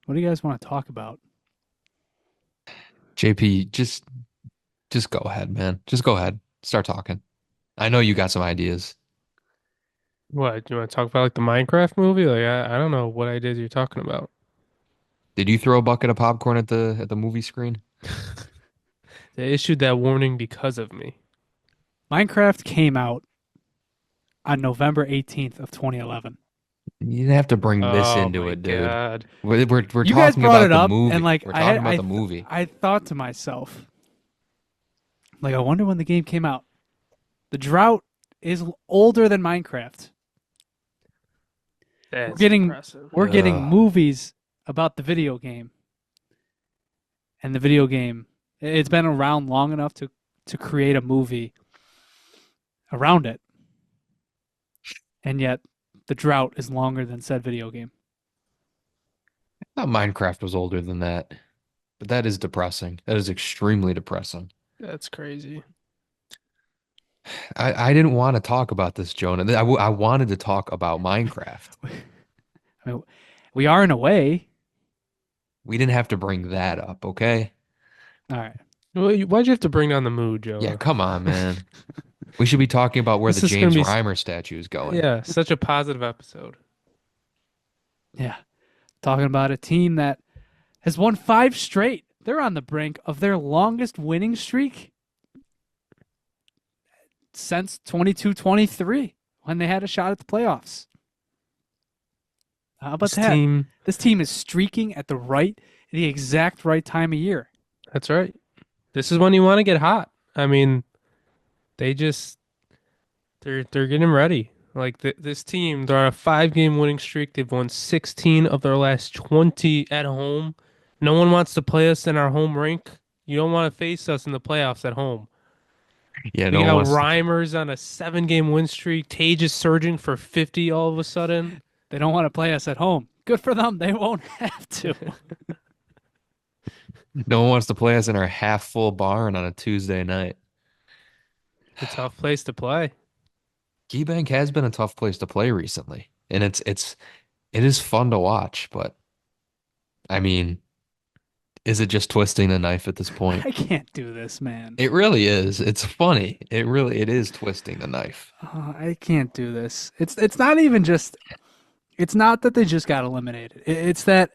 What do you guys want to talk about? JP, just go ahead, man. Just go ahead. Start talking. I know you got some ideas. What, do you want to talk about like the Minecraft movie? Like I don't know what ideas you're talking about. Did you throw a bucket of popcorn at the movie screen? They issued that warning because of me. Minecraft came out on November 18th of 2011. You didn't have to bring this Oh into my it, dude. God. We're You guys talking brought it about the up, and movie. like We're talking about the movie. I thought to myself, like, I wonder when the game came out. The drought is older than Minecraft. We're That's getting impressive. we're getting Ugh. movies about the video game, and the video game it's been around long enough to create a movie around it, and yet the drought is longer than said video game. I thought Minecraft was older than that, but that is depressing. That is extremely depressing. That's crazy. I didn't want to talk about this, Jonah. I wanted to talk about Minecraft. I mean, we are in a way. We didn't have to bring that up, okay? All right. Well, why'd you have to bring down the mood, Yeah, Jonah? come on, man. We should be talking about where the This is gonna James be, Reimer statue is going. yeah, such a positive episode. Yeah. Talking about a team that has won five straight. They're on the brink of their longest winning streak since 22-23 when they had a shot at the playoffs. How about This that? team, This team is streaking at the exact right time of year. that's right. This is when you want to get hot. I mean, they just they're getting ready. Like this team, they're on a 5 game winning streak. They've won 16 of their last 20 at home. No one wants to play us in our home rink. You don't want to face us in the playoffs at home. Yeah, We no one got wants to. Reimers on a 7 game win streak. Tage is surging for 50 all of a sudden. They don't want to play us at home. Good for them. They won't have to. No one wants to play us in our half full barn on a Tuesday night. It's a tough place to play. KeyBank has been a tough place to play recently, and it is fun to watch, but I mean, is it just twisting the knife at this point? I can't do this, man. It really is. It's funny. It is twisting the knife. I can't do this. It's not even just. It's not that they just got eliminated. It's that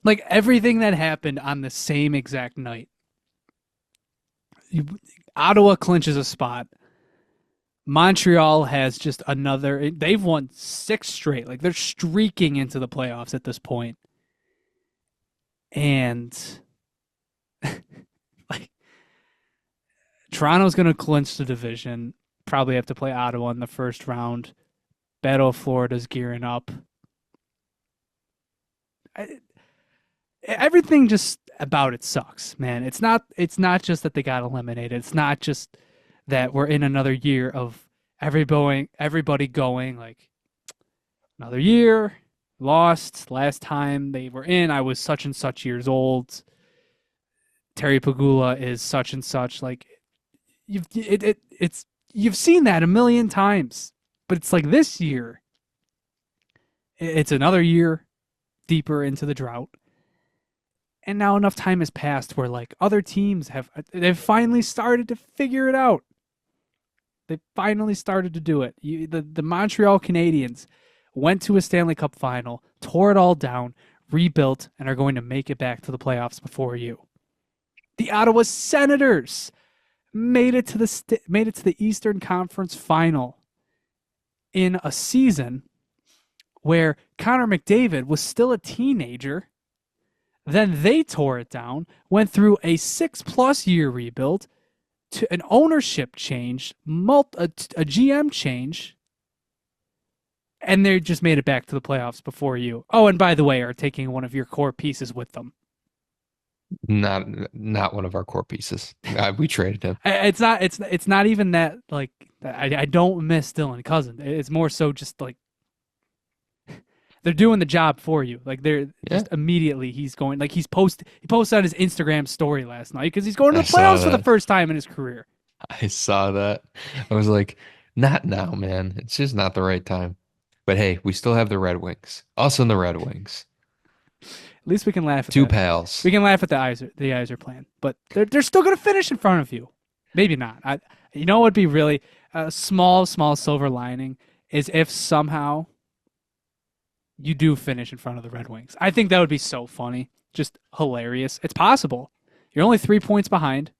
like everything that happened on the same exact night. You, Ottawa clinches a spot. Montreal has just another. They've won six straight. Like they're streaking into the playoffs at this point, and like Toronto's going to clinch the division. Probably have to play Ottawa in the first round. Battle of Florida's gearing up. I, Everything just about it sucks, man. It's not just that they got eliminated. It's not just that we're in another year of everybody going like another year lost. Last time they were in, I was such and such years old. Terry Pagula is such and such. Like you've seen that a million times, but it's like this year. It's another year deeper into the drought, and now enough time has passed where like other teams they've finally started to figure it out. They finally started to do it. The Montreal Canadiens went to a Stanley Cup final, tore it all down, rebuilt, and are going to make it back to the playoffs before you. The Ottawa Senators made it to the Eastern Conference final in a season where Connor McDavid was still a teenager. Then they tore it down, went through a 6+ year rebuild, to an ownership change, a GM change, and they just made it back to the playoffs before you. Oh, and by the way, are taking one of your core pieces with them. Not one of our core pieces. We traded him. It's not even that like I don't miss Dylan Cousins. It's more so just like they're doing the job for you. Like they're Yeah, just immediately he's going like he posted on his Instagram story last night because he's going to I the saw playoffs for the that. first time in his career. I saw that. I was like, not now, man. It's just not the right time. But hey, we still have the Red Wings. Us and the Red Wings. At least we can laugh at Two that. pals. We can laugh at the Iser plan, but they're still gonna finish in front of you. Maybe not. You know what would be really a small silver lining is if somehow you do finish in front of the Red Wings. I think that would be so funny, just hilarious. It's possible. You're only 3 points behind.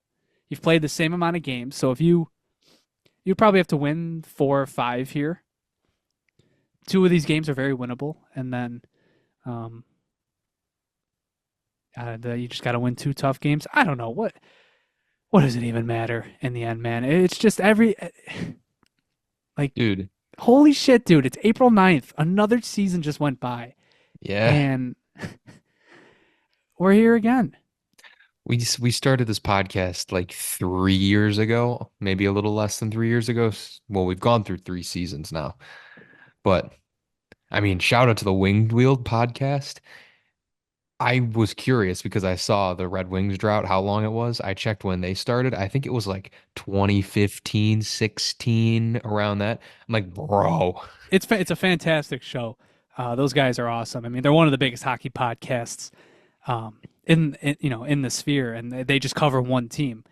You've played the same amount of games, so if you probably have to win 4 or 5 here. 2 of these games are very winnable, and then you just got to win 2 tough games. I don't know what does it even matter in the end, man. It's just like, Dude. holy shit, dude. It's April 9th. Another season just went by, Yeah. and we're here again. We started this podcast like 3 years ago, maybe a little less than 3 years ago. Well, we've gone through 3 seasons now. But I mean, shout out to the Winged Wheel podcast. I was curious because I saw the Red Wings drought, how long it was. I checked when they started. I think it was like 2015, 16, around that. I'm like, bro. It's a fantastic show. Those guys are awesome. I mean, they're one of the biggest hockey podcasts in the sphere, and they just cover one team.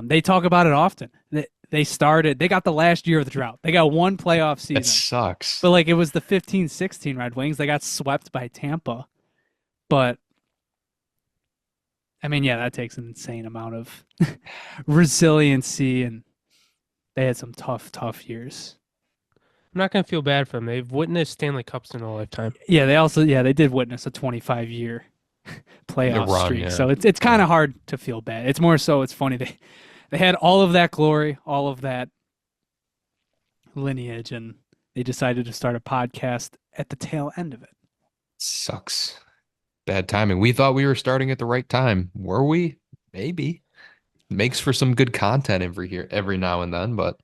They talk about it often. They got the last year of the drought. They got one playoff season. It sucks. But like it was the 15-16 Red Wings. They got swept by Tampa. But I mean, yeah, that takes an insane amount of resiliency, and they had some tough years. I'm not gonna feel bad for them. They've witnessed Stanley Cups in a lifetime. Yeah, they did witness a 25-year playoff run, streak. yeah. So it's kind of hard to feel bad. It's more so it's funny they had all of that glory, all of that lineage, and they decided to start a podcast at the tail end of it. Sucks. Bad timing. We thought we were starting at the right time. Were we? Maybe. Makes for some good content every now and then, but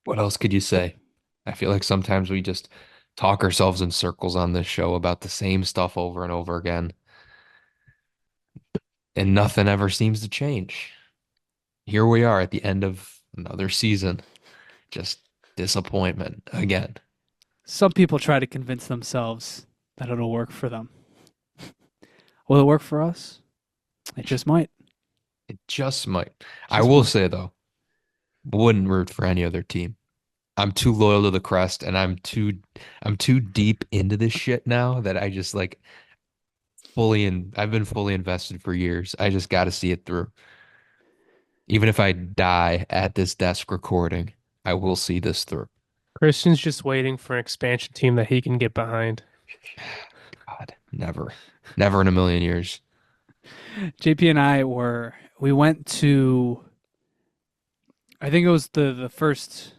what else could you say? I feel like sometimes we just talk ourselves in circles on this show about the same stuff over and over again, and nothing ever seems to change. Here we are at the end of another season. Just disappointment again. Some people try to convince themselves that it'll work for them. Will it work for us? It just might. It just might. I will say though, wouldn't root for any other team. I'm too loyal to the crest, and I'm too deep into this shit now that I just like I've been fully invested for years. I just got to see it through. Even if I die at this desk recording, I will see this through. Christian's just waiting for an expansion team that he can get behind. God, never in a million years. JP and I we went to, I think it was the first,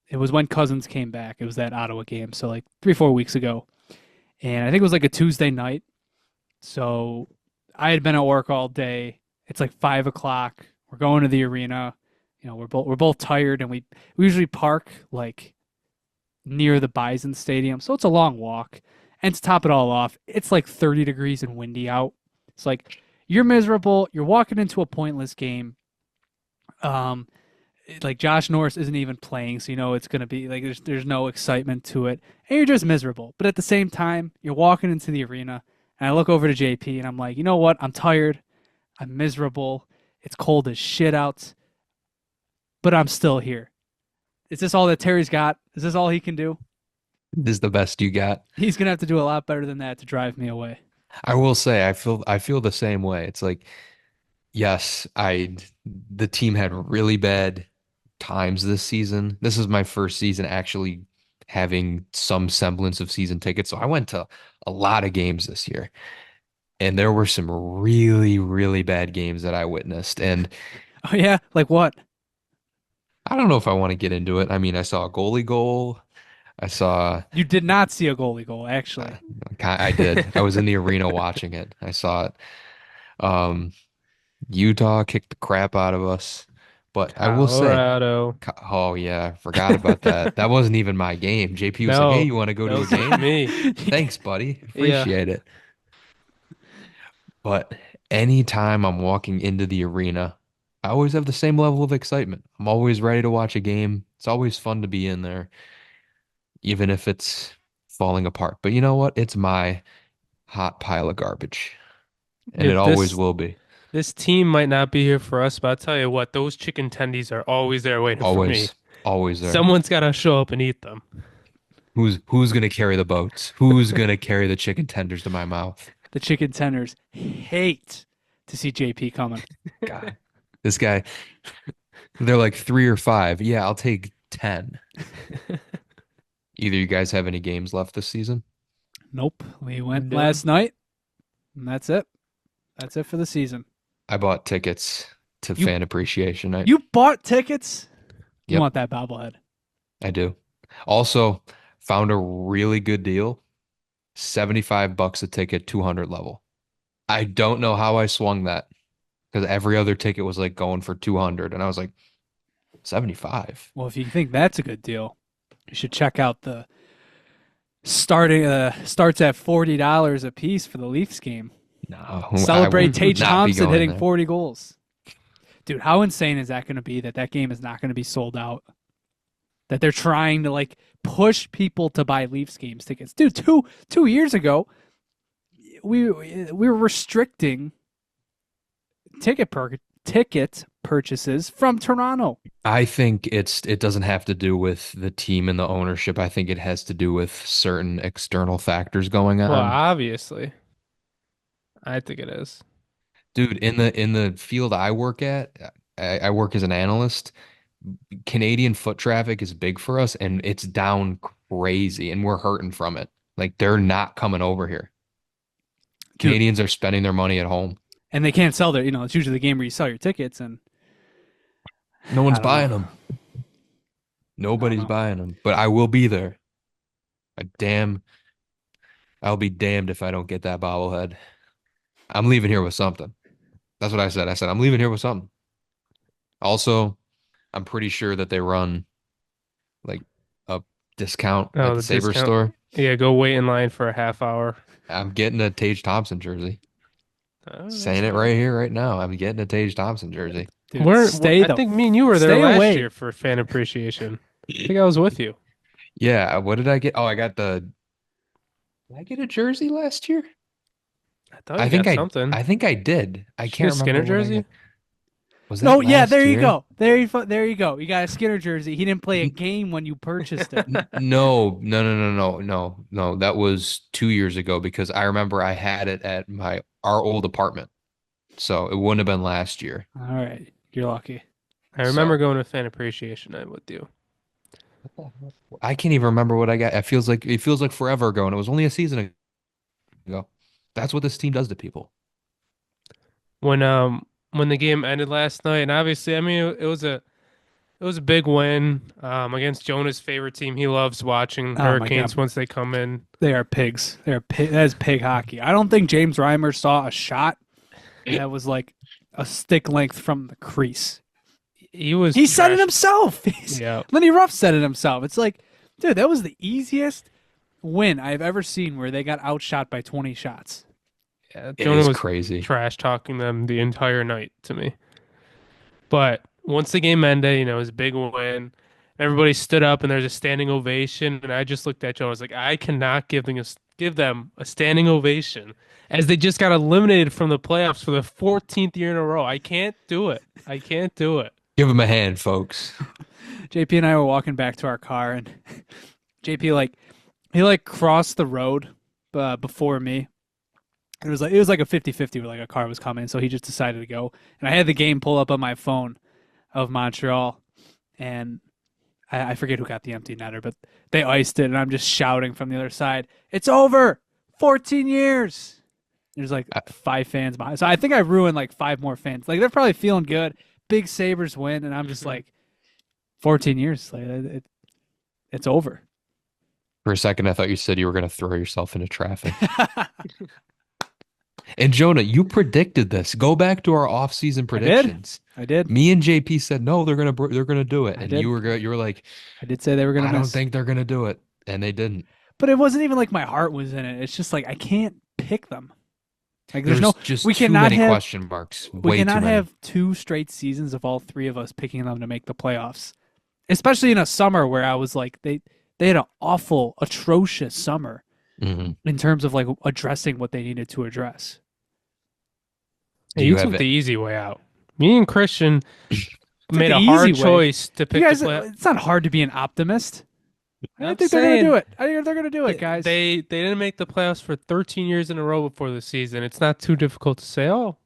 it was when Cousins came back. It was that Ottawa game. So like 3-4 weeks ago. And I think it was like a Tuesday night. So I had been at work all day. It's like 5 o'clock. We're going to the arena. You know, we're both tired, and we usually park like near the Bison Stadium. So it's a long walk. And to top it all off, it's like 30 degrees and windy out. It's like you're miserable. You're walking into a pointless game. Like Josh Norris isn't even playing, so you know it's gonna be like there's no excitement to it, and you're just miserable. But at the same time, you're walking into the arena, and I look over to JP, and I'm like, you know what? I'm tired. I'm miserable. It's cold as shit out, but I'm still here. Is this all that Terry's got? Is this all he can do? This is the best you got. He's gonna have to do a lot better than that to drive me away. I will say, I feel the same way. It's like, yes, the team had really bad times this season. This is my first season actually having some semblance of season tickets. So I went to a lot of games this year, and there were some really, really bad games that I witnessed. And Oh yeah, like what? I don't know if I want to get into it. I mean, I saw a goalie goal. I saw, You did not see a goalie goal, actually. I did. I was in the arena watching it. I saw it. Utah kicked the crap out of us. But I will say, Colorado. oh yeah, forgot about that. That wasn't even my game. JP was No, like, "Hey, you want to go to a that was game?" me. Thanks, buddy. Yeah. Appreciate it. But anytime I'm walking into the arena, I always have the same level of excitement. I'm always ready to watch a game. It's always fun to be in there, even if it's falling apart. But you know what? It's my hot pile of garbage, and it If always this will be. this team might not be here for us, but I'll tell you what, those chicken tendies are always there waiting for me. Always, always there. Someone's got to show up and eat them. Who's gonna carry the boats? Who's gonna carry the chicken tenders to my mouth? The chicken tenders hate to see JP coming. God, this guy. They're like 3 or 5. Yeah, I'll take 10. Either you guys have any games left this season? Nope. We went No. last night, and that's it. That's it for the season. I bought tickets to You- fan appreciation night. You bought tickets? You Yep. want that bobblehead. I do. Also, found a really good deal. $75 a ticket, 200 level. I don't know how I swung that because every other ticket was like going for 200, and I was like, 75. Well, if you think that's a good deal, you should check out the starting starts at $40 a piece for the Leafs game. No, I Celebrate would Tage not be Thompson going hitting there. 40 goals. Dude, how insane is that going to be that game is not going to be sold out? That they're trying to like push people to buy Leafs games tickets. Dude, two years ago, we were restricting ticket purchases from Toronto. I think it doesn't have to do with the team and the ownership. I think it has to do with certain external factors going on. Well, obviously. I think it is. Dude, in the field I work at, I work as an analyst. Canadian foot traffic is big for us, and it's down crazy, and we're hurting from it. Like they're not coming over here. Dude. Canadians are spending their money at home. And they can't sell their, it's usually the game where you sell your tickets and No one's I don't buying know. them. Nobody's know. buying them, but I will be there. I'll be damned if I don't get that bobblehead. I'm leaving here with something. That's what I said. I said, I'm leaving here with something. Also, I'm pretty sure that they run like a discount Oh, at the the Sabre discount. store. Yeah, go wait in line for a half hour. I'm getting a Tage Thompson jersey. Oh, that's Saying it fine. right here, right now. I'm getting a Tage Thompson jersey. dude, I think me and you were there stay last away. year for fan appreciation. I think I was with you. Yeah, what did I get? Oh, did I get a jersey last year? I thought I you think got I something. I think I did. I Did you can't get a Skinner remember what I jersey? got. Was that No, yeah, last there you year? go. There you go. You got a Skinner jersey. He didn't play a game when you purchased it. No. That was 2 years ago because I remember I had it at our old apartment. So it wouldn't have been last year. All right, you're lucky. I remember going to fan appreciation night with you. I can't even remember what I got. It feels like forever ago, and it was only a season ago. That's what this team does to people. When the game ended last night, and obviously, I mean, it was a big win against Jonah's favorite team. He loves watching Oh my Hurricanes God. once they come in. They are pigs. That is pig hockey. I don't think James Reimer saw a shot that was like a stick length from the crease. He said it trash- himself. Yeah. Lenny Ruff said it himself. It's like, dude, that was the easiest win I've ever seen where they got outshot by 20 shots. Yeah, It Jonah is was crazy. trash talking them the entire night to me. But once the game ended, it was a big win. Everybody stood up and there's a standing ovation. And I just looked at Jonah. I was like, I cannot give them a standing ovation as they just got eliminated from the playoffs for the 14th year in a row. I can't do it. I can't do it. Give him a hand, folks. JP and I were walking back to our car, and JP he crossed the road before me. It was like a 50-50 where like a car was coming, so he just decided to go. And I had the game pull up on my phone of Montreal, and I forget who got the empty netter, but they iced it, and I'm just shouting from the other side, "It's over! 14 years!" There's like 5 fans behind, so I think I ruined like 5 more fans. Like they're probably feeling good. Big Sabres win, and I'm just like, 14 years, like it's over. For a second, I thought you said you were going to throw yourself into traffic. And Jonah, you predicted this. Go back to our off-season predictions. I did. Me and JP said no, they're gonna do it, I and did. you were like, I did say they were gonna I miss. don't think they're gonna do it, and they didn't. But it wasn't even like my heart was in it. It's just like I can't pick them. Like there's just we too cannot many have question marks. we Way too cannot many. have 2 straight seasons of all 3 of us picking them to make the playoffs. Especially in a summer where I was like they They had an awful, atrocious summer Hmm. in terms of like addressing what they needed to address. Do Hey, you you have took the it? easy way out. Me and Christian Took made the a easy hard way. choice to You pick the guys, play. it's not hard to be an optimist. I I'm think they're gonna do saying it. I think they're gonna do it, guys. they didn't make the playoffs for 13 years in a row before the season. It's not too difficult to say, oh,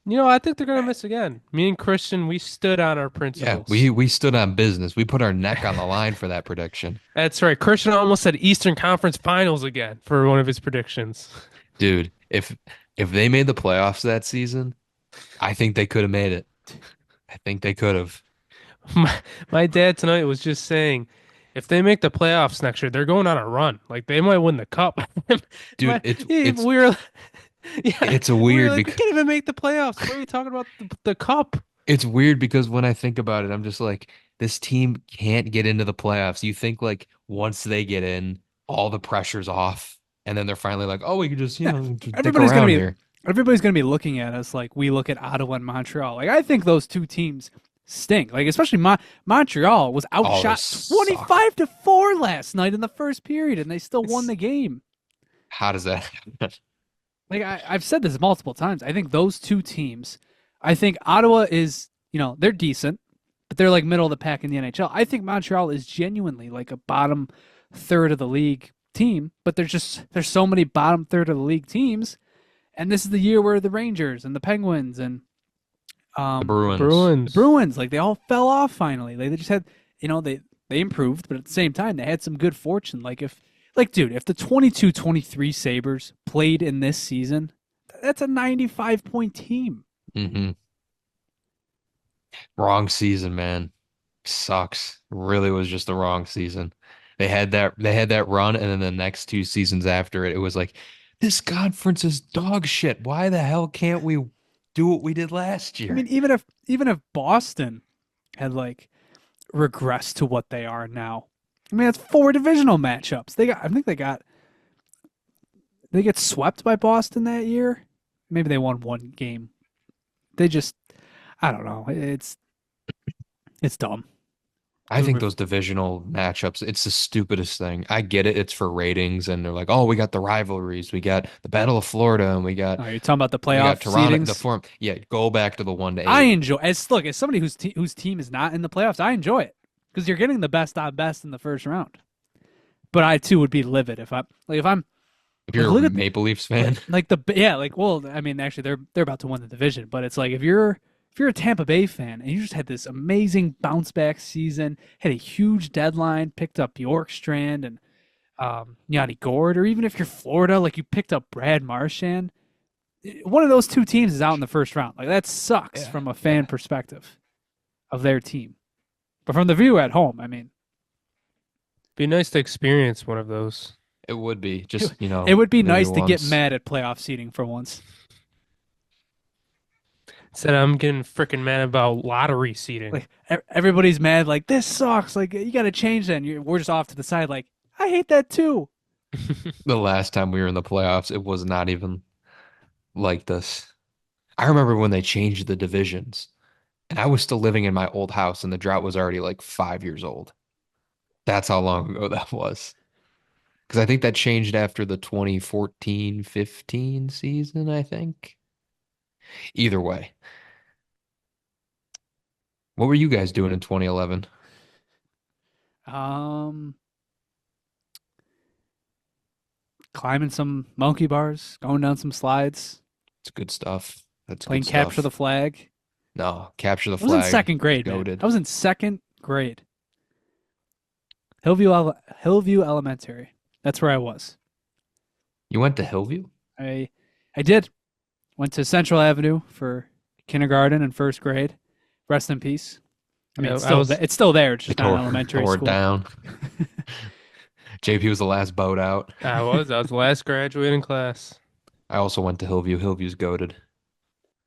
I think they're gonna miss again. Me and Christian, we stood on our Yeah, principles. we stood on business. We put our neck on the line for that prediction. That's right. Christian almost said Eastern Conference Finals again for one of his predictions. Dude, if they made the playoffs that season, I think they could have made it. I think they could have. My dad tonight was just saying, if they make the playoffs next year, they're going on a run. Like they might win the cup. Dude, We were, yeah, it's a we were weird like, we because can't even make the playoffs. What are you talking about the cup? it's weird because when I think about it, I'm just like, this team can't get into the playoffs. You think like once they get in, all the pressure's off, and then they're finally like, oh, we can just, Yeah, just dick everybody's gonna around be here. everybody's gonna be looking at us like we look at Ottawa and Montreal. Like I think those two teams stink. Like especially Montreal was Oh, they outshot suck. 25-4 last night in the first period, and they still won It's the game. how does that happen? Like I've said this multiple times. I think those two teams. I think Ottawa is, they're decent, but they're like middle of the pack in the NHL. I think Montreal is genuinely like a bottom third of the league team, but there's so many bottom third of the league teams, and this is the year where the Rangers and the Penguins and The The Bruins. the Bruins. Bruins, like they all fell off finally. Like they just had, they improved, but at the same time they had some good fortune. Dude, if the 22-23 Sabres played in this season, that's a 95-point team. Hmm. Wrong season, man. Sucks. Really was just the wrong season. They had that run, and then the next two seasons after it, it was like, this conference is dog shit. Why the hell can't we do what we did last I year? mean, even if Boston had like regressed to what they are now, I mean, that's four divisional matchups. I think they get swept by Boston that year. Maybe they won one game. They just, I don't know. It's dumb. I think those divisional matchups, it's the stupidest thing. I get it, it's for ratings, and they're like, oh, we got the rivalries, we got the Battle of Florida, and we got Oh, you're talking about the we got playoff Toronto, the seedings. form. Yeah, go back to the 1-8. I enjoy as somebody whose team is not in the playoffs. I enjoy it because you're getting the best on best in the first round. But I too would be livid if I'm If like you're a look at Maple Leafs fan, well, I mean actually they're about to win the division, but it's like if you're a Tampa Bay fan and you just had this amazing bounce back season, had a huge deadline, picked up Bjorkstrand and Yanni Gord, or even if you're Florida, like you picked up Brad Marchand, one of those two teams is out in the first round. Like that sucks yeah, from a fan yeah. perspective of their team. But from the view at home, I mean, Be nice to experience one of those. It would be just, it would be maybe nice to get once. mad at playoff seeding for once. Said I'm getting freaking mad about lottery seating. Like everybody's mad, like this sucks. Like you got to change that. And we're just off to the side, like I hate that too. The last time we were in the playoffs, it was not even like this. I remember when they changed the divisions, and I was still living in my old house, and the drought was already like 5 years old. That's how long ago that was. Because I think that changed after the 2014-15 season, I think. Either way, what were you guys doing in 2011? Um, Climbing some monkey bars, going down some slides, It's good stuff. That's playing good capture the stuff. flag. No, capture the I was in flag. second grade, man. Goated. I was in second grade. Hillview Elementary. That's where I was. You went to Hillview? I I did. Went to Central Avenue for kindergarten and first grade. Rest in peace. I mean, Yeah, it's still there. It's They just not an elementary tore it school. down. JP was the last boat out. I was the last graduating class. I also went to Hillview. Hillview's goated.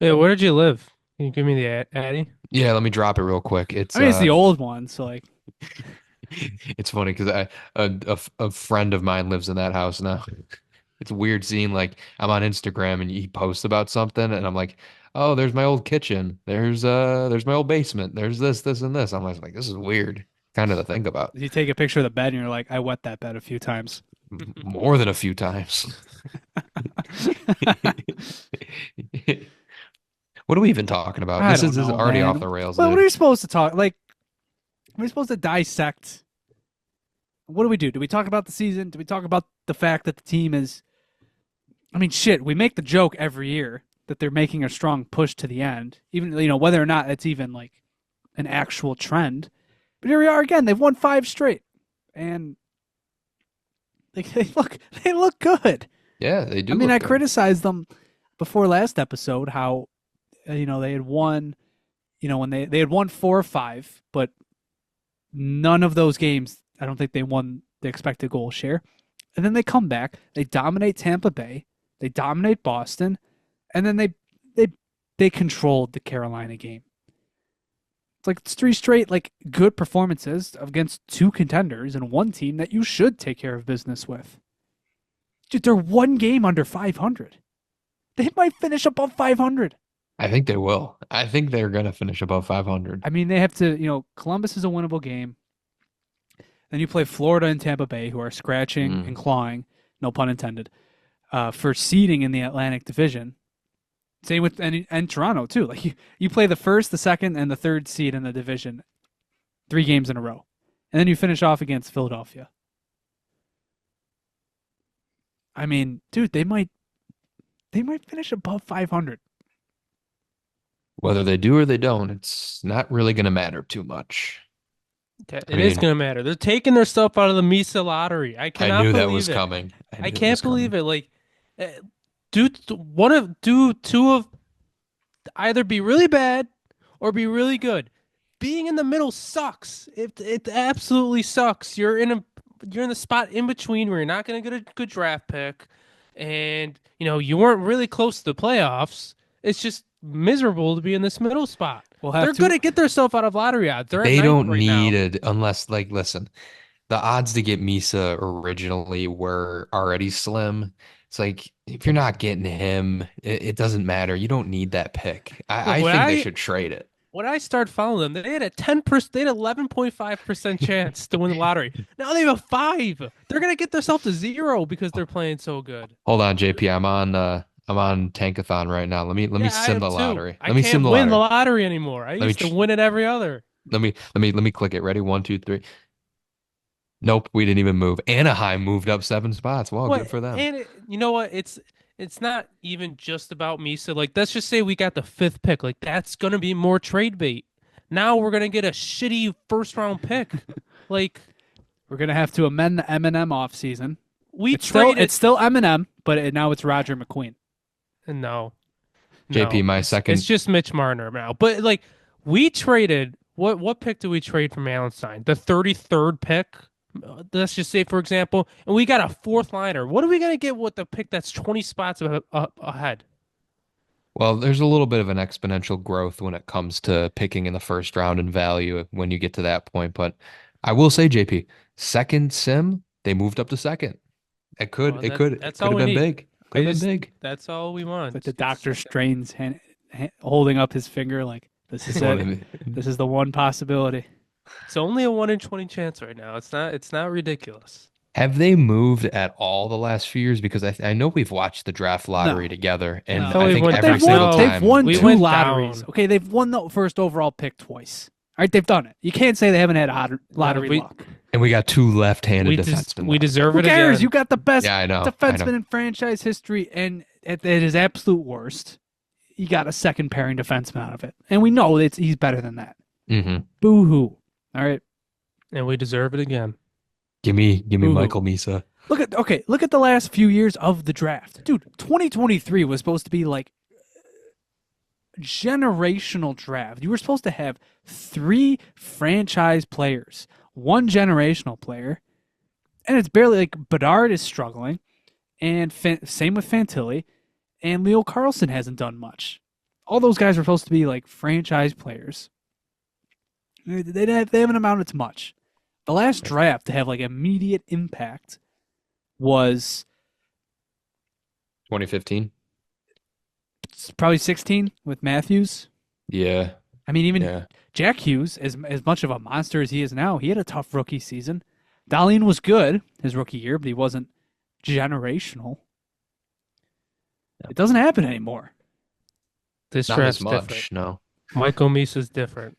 Hey, where did you live? Can you give me the Addy? Yeah, let me drop it real quick. It's I mean, it's the old one, so like, it's funny because a friend of mine lives in that house now. It's weird seeing like I'm on Instagram and he posts about something and I'm like, oh, there's my old kitchen. There's my old basement. There's this, and this. I'm like, this is weird. kind of to think about. You take a picture of the bed and you're like, I wet that bed a few times. More than a few times. What are we even talking about? I This don't is know, already off man. the rails, Well, what are dude. you supposed to talk? Like, are we supposed to dissect? What do we do? Do we talk about the season? Do we talk about the fact that the team is? I mean, shit. We make the joke every year that they're making a strong push to the end, even whether or not it's even like an actual trend. But here we are again. They've won 5 straight, and they look good. Yeah, they do I mean, look I good. criticized them before last episode how they had won, when they had won 4 or 5, but none of those games I don't think they won the expected goal share. And then they come back, they dominate Tampa Bay, they dominate Boston, and then they controlled the Carolina game. It's 3 straight like good performances against 2 contenders and one team that you should take care of business with. Dude, they're 1 game under 500. They might finish above 500. I think they will. I think they're going to finish above 500. I mean, they have to, Columbus is a winnable game. Then you play Florida and Tampa Bay, who are scratching and clawing, no pun intended, for seeding in the Atlantic Division. Same with and Toronto too. Like you play the first, the second, and the third seed in the division, 3 games in a row, and then you finish off against Philadelphia. I mean, dude, they might finish above 500. Whether they do or they don't, it's not really going to matter too much. It is going to matter. They're taking their stuff out of the Misa lottery. I cannot I knew believe that was it. coming. I can't believe it. Like, do two of either be really bad or be really good. Being in the middle sucks. It absolutely sucks. You're in the spot in between where you're not going to get a good draft pick, and you weren't really close to the playoffs. It's just miserable to be in this middle spot. They're going to get themselves out of lottery odds. They don't need it unless, like, listen, the odds to get Misa originally were already slim. It's like if you're not getting him, it doesn't matter. You don't need that pick. I think they should trade it. When I started following them, they had a 10%, they had 11.5% chance to win the lottery. Now they have a 5. They're gonna get themselves to 0 because they're playing so good. Hold on, JP. I'm on Tankathon right now. Let me sim the lottery. I can't win the lottery anymore. I used to win it every other. Let me click it. Ready? 1, 2, 3. Nope, we didn't even move. Anaheim moved up 7 spots. Well, good for them. And you know what? It's not even just about Misa. Like, let's just say we got the 5th pick. Like, that's gonna be more trade bait. Now we're gonna get a shitty first round pick. Like, we're gonna have to amend the M&M offseason. It's still M&M, but now it's Roger McQueen. No. JP, my second. It's just Mitch Marner now. But like, we traded what pick did we trade from Allenstein? The 33rd pick. Let's just say, for example, and we got a 4th liner. What are we gonna get with the pick that's 20 spots ahead? Well, there's a little bit of an exponential growth when it comes to picking in the first round in value when you get to that point. But I will say, JP, second sim, they moved up to second. It could have been big. Could have been big. That's all we want. But the Doctor Strange holding up his finger like, this is it. This is the one possibility. It's only a 1 in 20 chance right now. It's not ridiculous. Have they moved at all the last few years? Because I know we've watched the draft lottery together, and I think every single time they've won 2 lotteries. Down. Okay, they've won the first overall pick twice. All right, they've done it. You can't say they haven't had lottery luck. And we got 2 left-handed defensemen. We deserve it. Who cares? Again. You got the best defenseman in franchise history, and at his absolute worst, you got a second pairing defenseman out of it, and we know he's better than that. Mm-hmm. Boo-hoo. All right, and we deserve it again. Give me Michael Misa. Look at the last few years of the draft. Dude, 2023 was supposed to be like generational draft. You were supposed to have 3 franchise players, 1 generational player, and it's barely like Bedard is struggling, and same with Fantilli, and Leo Carlson hasn't done much. All those guys were supposed to be like franchise players. They haven't amounted to much. The last draft to have like immediate impact was 2015. Probably 16 with Matthews. Yeah. I mean, even Yeah. Jack Hughes, as much of a monster as he is now, he had a tough rookie season. Dahlin was good his rookie year, but he wasn't generational. Yeah. It doesn't happen anymore. This Not as draft's different. much, no. Michael Misa's different.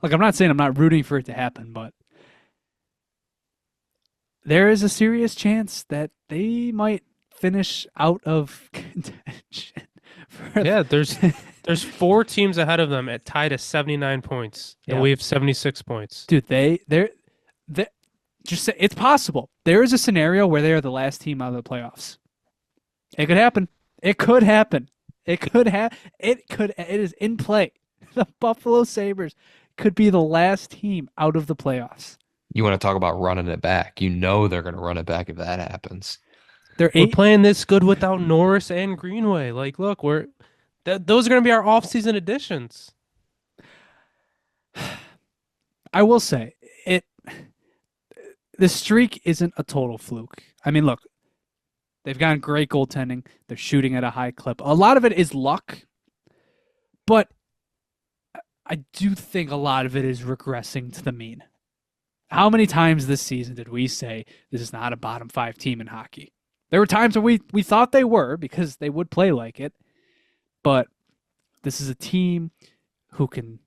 Like, I'm not saying I'm not rooting for it to happen, but there is a serious chance that they might finish out of contention. Yeah, there's 4 teams ahead of them at tied at 79 points, and Yeah. we have 76 points. Dude, they're just say, it's possible. There is a scenario where they are the last team out of the playoffs. It could happen. It could happen. It could have. It could. It is in play. The Buffalo Sabres could be the last team out of the playoffs. You want to talk about running it back. You know they're going to run it back if that happens. They're We're 8. playing this good without Norris and Greenway. Like, look, those are going to be our off-season additions. I will say it. The streak isn't a total fluke. I mean, look, they've gotten great goaltending. They're shooting at a high clip. A lot of it is luck, but I do think a lot of it is regressing to the mean. How many times this season did we say this is not a bottom 5 team in hockey? There were times when we thought they were because they would play like it, but this is a team who can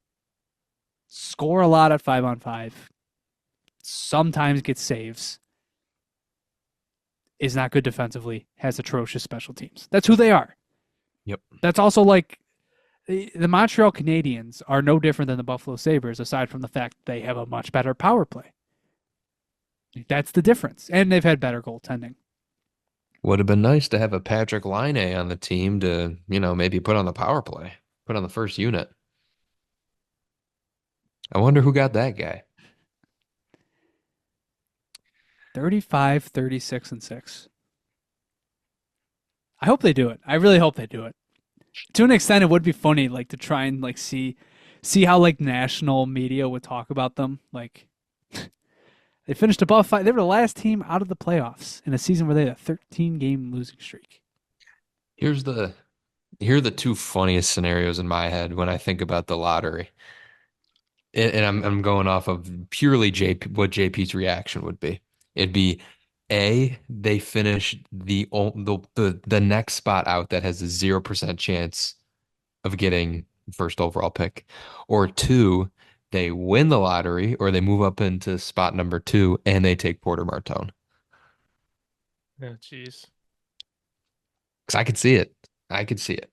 score a lot at 5-on-5, sometimes gets saves, is not good defensively, has atrocious special teams. That's who they are. Yep. That's also like the Montreal Canadiens are no different than the Buffalo Sabres, aside from the fact they have a much better power play. That's the difference. And they've had better goaltending. Would have been nice to have a Patrick Laine on the team to, maybe put on the power play, put on the first unit. I wonder who got that guy. 35, 36, and 6. I hope they do it. I really hope they do it. To an extent, it would be funny, like, to try and like see how like national media would talk about them. Like, they finished above 5. They were the last team out of the playoffs in a season where they had a 13-game losing streak. Here are the two funniest scenarios in my head when I think about the lottery. And I'm going off of purely what JP's reaction would be. It'd be A, they finish the next spot out that has a 0% chance of getting first overall pick. Or 2, they win the lottery or they move up into spot number 2 and they take Porter Martone. Oh, jeez. Because I could see it. I could see it.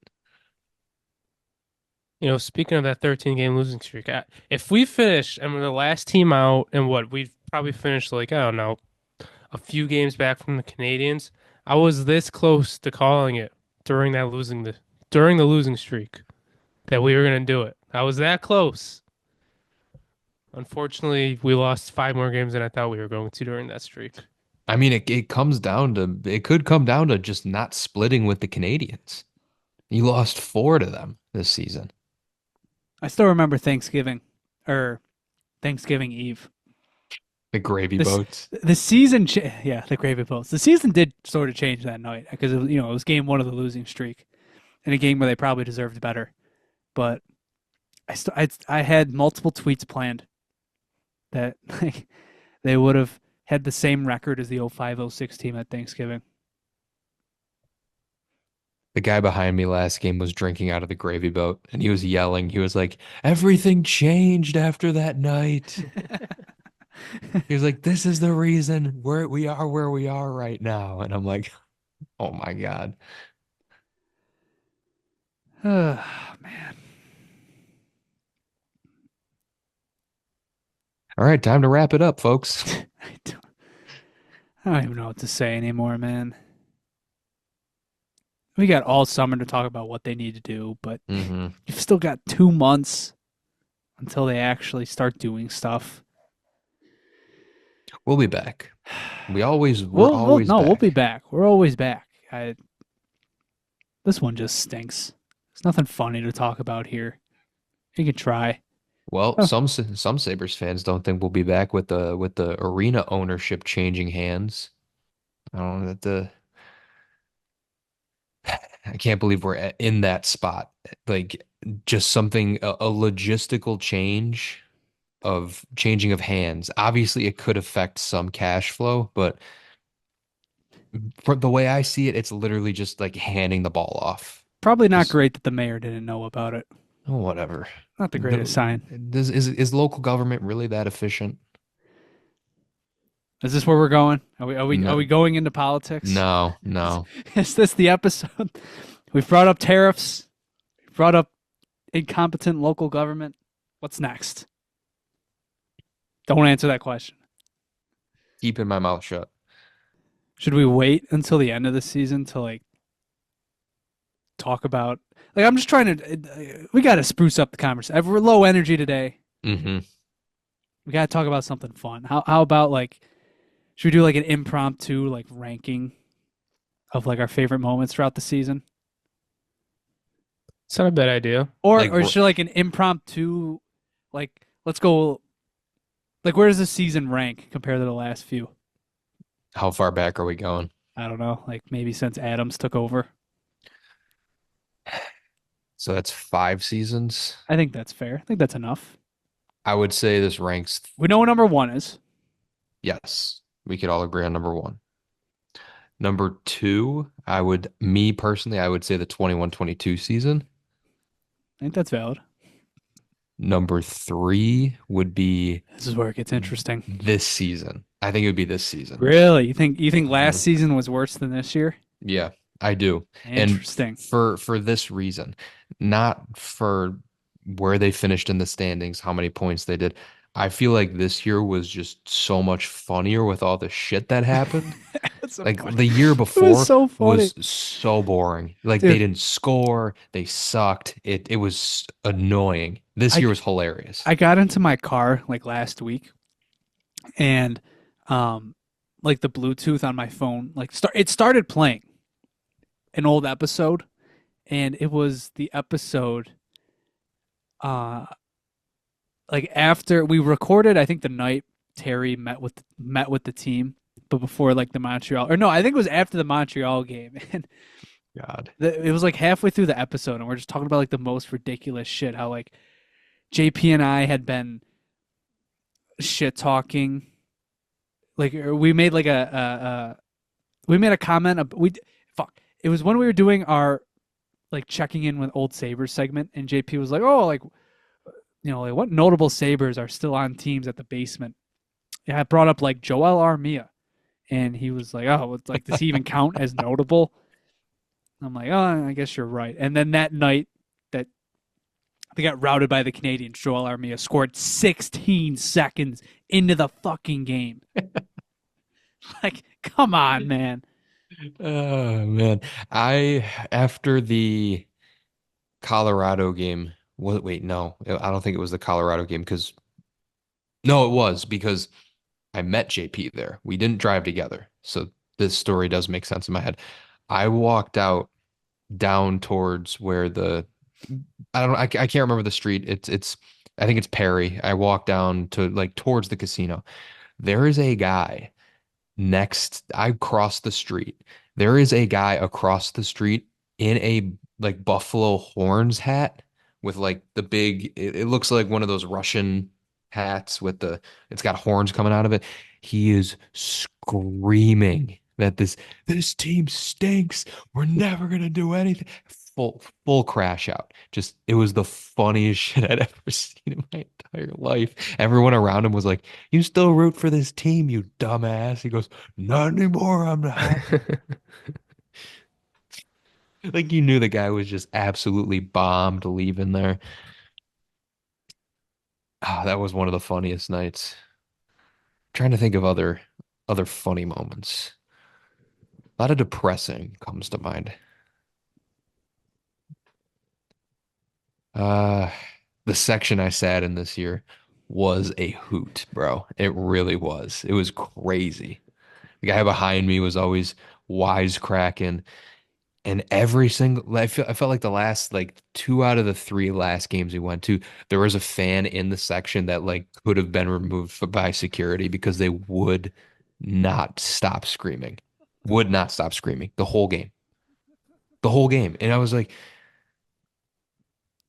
Speaking of that 13-game losing streak, if we finish and we're the last team out, and we'd probably finish like, I don't know, a few games back from the Canadians. I was this close to calling it during the losing streak that we were going to do it. I was that close. Unfortunately, we lost 5 more games than I thought we were going to during that streak. I mean, it could come down to just not splitting with the Canadians. You lost 4 to them this season. I still remember Thanksgiving Eve. The gravy boats. The season, the gravy boats. The season did sort of change that night because it was game 1 of the losing streak, in a game where they probably deserved better. But I had multiple tweets planned that like they would have had the same record as the 05-06 team at Thanksgiving. The guy behind me last game was drinking out of the gravy boat and he was yelling. He was like, everything changed after that night. He was like, this is the reason we are where we are right now. And I'm like, oh my God. Oh, man. All right, time to wrap it up, folks. I don't even know what to say anymore, man. We got all summer to talk about what they need to do, but you've still got 2 months until they actually start doing stuff. We'll be back. We're always back. We'll be back. We're always back. This one just stinks. There's nothing funny to talk about here. You can try. Well, some Sabres fans don't think we'll be back with the arena ownership changing hands. I don't know can't believe we're in that spot. Like just something a logistical change of changing of hands. Obviously, it could affect some cash flow, but for the way I see it, it's literally just like handing the ball off. Probably not Just great that the mayor didn't know about it. oh, whatever. Not the greatest sign. Is local government really that efficient? Is this where we're going? Are we No, going into politics? no, Is, no. is this the episode? We've brought up tariffs. We've brought up incompetent local government. What's next? Don't answer that question. Keeping my mouth shut. Should we wait until the end of the season to like talk about? Like, I'm just trying to. We got to spruce up the conversation. We're low energy today. Hmm. We got to talk about something fun. How about like? Should we do like an impromptu like ranking of like our favorite moments throughout the season? It's not a bad idea. Or Like, or should like an impromptu like let's go like where does the season rank compared to the last few? how far back are we going? I don't know, like maybe since Adams took over. So that's 5 seasons. I think that's fair. I think that's enough. I would say this ranks, We know what number one is. yes, we could all agree on number one. Number two, me personally, I would say the 21-22 season. I think that's valid. Number three would be This is where it gets interesting. this season. I think it would be this season. Really? You think last Mhm. season was worse than this year? Yeah, I do. Interesting. And for this reason, not for where they finished in the standings, how many points they did. I feel like this year was just so much funnier with all the shit that happened. That's so Like funny. the year It was before so funny. was so boring. Like they Dude, didn't score, they sucked. It was annoying. This I year was hilarious. I got into my car like last week and like the Bluetooth on my phone like it started playing an old episode and it was the episode uh like after we recorded I think the night Terry met with the team but before like the Montreal or no I think it was after the Montreal game and God. it was like halfway through the episode and we're just talking about like the most ridiculous shit how like JP and I had been shit talking like we made like we made a comment we fuck it was when we were doing our like checking in with old Sabres segment and JP was like oh like like what notable Sabres are still on teams at the basement. Yeah, I brought up like Joel Armia and he was like oh it's like does he even count as notable. I'm like oh I guess you're right and then that night that they got routed by the Canadians Joel Armia scored 16 seconds into the fucking game. Like come on man. Oh man. After the Colorado game, wait, no. I don't think it was the Colorado game because no, it was because I met JP there. We didn't drive together. So this story does make sense in my head. I walked out down towards where I don't know, I can't remember the street. It's I think it's Perry. I walked down to like towards the casino. There is a guy I crossed the street. There is a guy across the street in a like buffalo horns hat with like the big it looks like one of those Russian hats with it's got horns coming out of it. He is screaming that this team stinks. We're never gonna do anything. Full crash out. Just it was the funniest shit I'd ever seen in my entire life. Everyone around him was like, "You still root for this team, you dumbass." He goes, "Not anymore, I'm not." Like you knew the guy was just absolutely bombed leaving there. Ah, that was one of the funniest nights. Trying to think of other funny moments. A lot of depressing comes to mind. Uh, the section I sat in this year was a hoot, bro. It really was. It was crazy. The guy behind me was always wisecracking, and I felt like the last like 2 out of the 3 last games we went to, there was a fan in the section that like could have been removed by security because they would not stop screaming. Would not stop screaming the whole game. the whole game. And I was like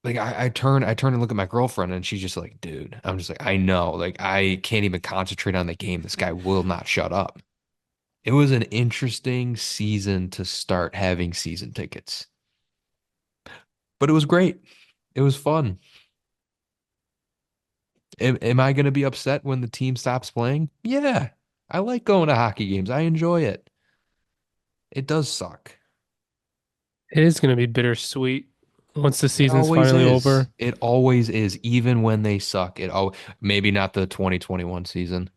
I turn and look at my girlfriend and she's just like, dude, I'm just like, I know, like I can't even concentrate on the game. This guy will not shut up. It was an interesting season to start having season tickets, but it was great. It was fun. Am I going to be upset when the team stops playing? Yeah. I like going to hockey games. I enjoy it. It does suck. It is going to be bittersweet once the It season's always finally is. over. It always is, even when they suck. Maybe not the 2021 season,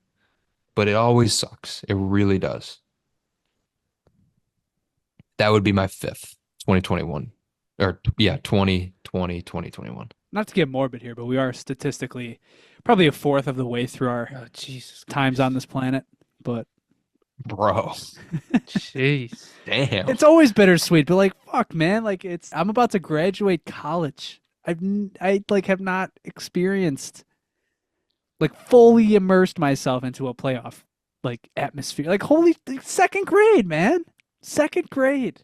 but it always sucks. It really does. That would be my fifth 2021 or yeah, 2020, 2021. Not to get morbid here, but we are statistically probably a fourth of the way through our Oh, Jesus times on this planet. But Bro, Jeez. damn. it's always bittersweet. But like, fuck, man, like I'm about to graduate college. I like have not experienced like fully immersed myself into a playoff like atmosphere. Like holy second grade, man, second grade.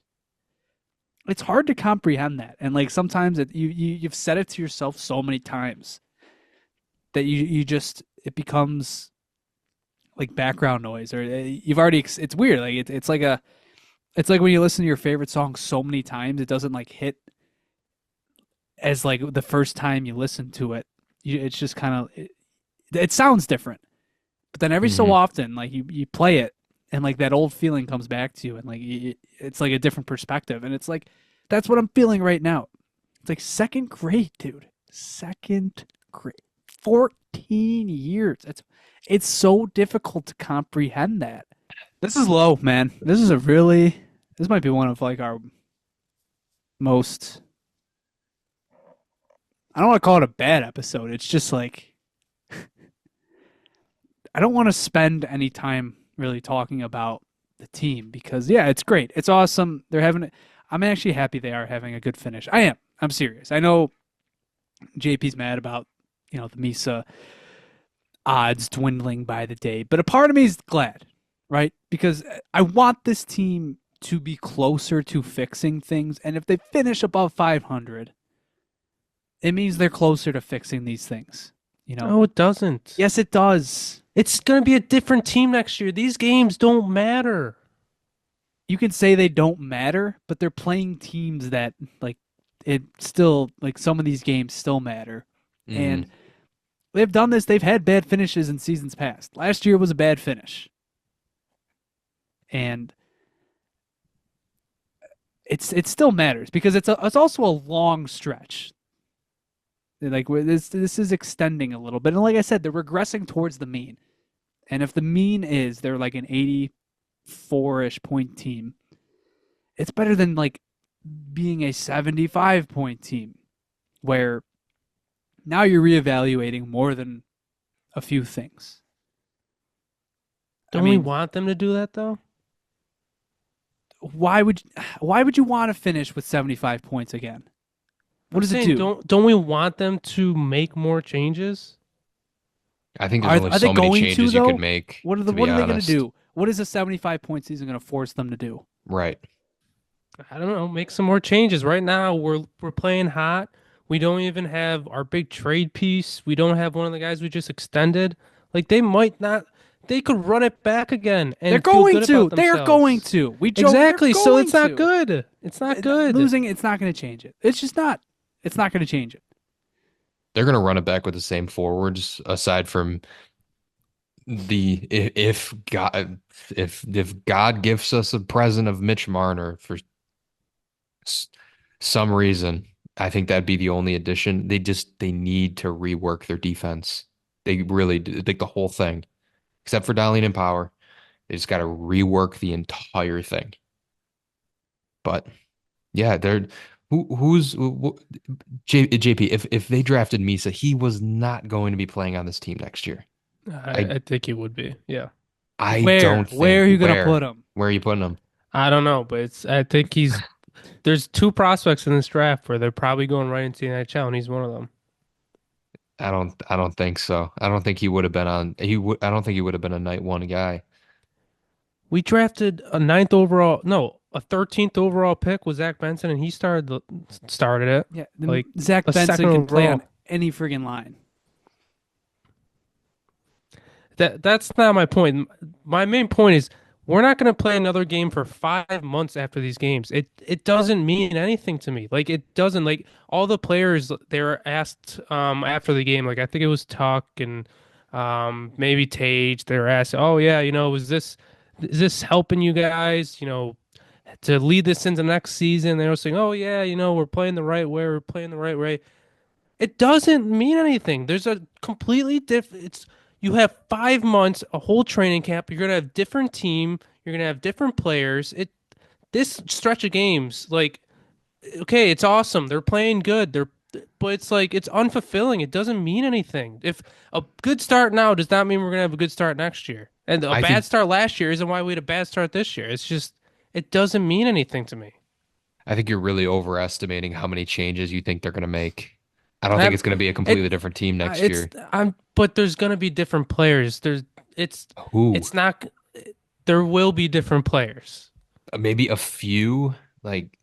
It's hard to comprehend that, and like sometimes you've said it to yourself so many times that you just it becomes like background noise, or you've already it's weird. Like it's like when you listen to your favorite song so many times, it doesn't like hit as like the first time you listen to it. It's just kind of it sounds different, but then every so hmm often, like you play it, and like that old feeling comes back to you, and like it's like a different perspective, and it's like that's what I'm feeling right now. It's like second grade, dude. Second grade. 14 years. It's so difficult to comprehend that. This is low, man. This might be one of like our most I don't want to call it a bad episode. It's just like I don't want to spend any time really talking about the team because yeah, it's great. It's awesome. I'm actually happy they are having a good finish. I am. I'm serious. I know JP's mad about, the Misa odds dwindling by the day, but a part of me is glad, right? Because I want this team to be closer to fixing things, and if they finish above 500, it means they're closer to fixing these things. No, it doesn't. Yes, it does. It's going to be a different team next year. These games don't matter. You can say they don't matter, but they're playing teams that like it still like some of these games still matter. hmm And they've done this. They've had bad finishes in seasons past. Last year was a bad finish. And it still matters because it's also a long stretch. Like this is extending a little bit. And like I said, they're regressing towards the mean. And if the mean is they're like an 84-ish point team, it's better than like being a 75-point team where now you're reevaluating more than a few things. Don't we want them to do that though? Why would you want to finish with 75 points again? What does it do? Don't we want them to make more changes? I think there's only Are they so many going changes to you could though? make, What are to be they going to honest. do? What is a 75-point season going to force them to do? Right. I don't know. Make some more changes. Right now, we're playing hot. We don't even have our big trade piece. We don't have one of the guys we just extended. Like they might not. They could run it back again and They're feel going good to. about They're themselves. going to. Exactly. So it's not to. good. It's not good. Losing, it's not going to change it. It's just not. It's not going to change it. They're gonna run it back with the same forwards, aside from if God gives us a present of Mitch Marner for s- some reason, I think that'd be the only addition. They need to rework their defense. They really do. Like the whole thing, except for Darlene and Power. They just got to rework the entire thing. But yeah, they're JP. If they drafted Misa, he was not going to be playing on this team next year. I think it would be. Yeah. I Where? don't Where think are you going to put him? where are you putting him? I don't know, but I think he's. There's two prospects in this draft where they're probably going right into the NHL, and he's one of them. I don't think so. I don't think he would have been on he would I don't think he would have been a night one guy. We drafted a ninth overall. No, a 13th overall pick with Zach Benson, and he started it Yeah, like Zach a second Benson can play on overall. any friggin' line. That's not my point. My main point is we're not going to play another game for 5 months after these games. It doesn't mean anything to me. Like it doesn't like all the players they were asked after the game. Like I think it was Tuck and maybe Tage. They were asked, "Oh yeah, is this helping you guys? To lead this into next season?" They were saying, "Oh yeah, we're playing the right way. We're playing the right way." It doesn't mean anything. There's a completely different. It's you have 5 months, a whole training camp. You're gonna have different team. You're gonna have different players. This stretch of games, like, okay, it's awesome. They're playing good. But it's like it's unfulfilling. It doesn't mean anything. If a good start now does not mean we're gonna have a good start next year, and a I bad think start last year isn't why we had a bad start this year. It's just it doesn't mean anything to me. I think you're really overestimating how many changes you think they're going to make. I don't think I, it's going to be a completely it different team next year. but there's gonna be different players. It's Who? it's not there will be different players. Maybe a few. Like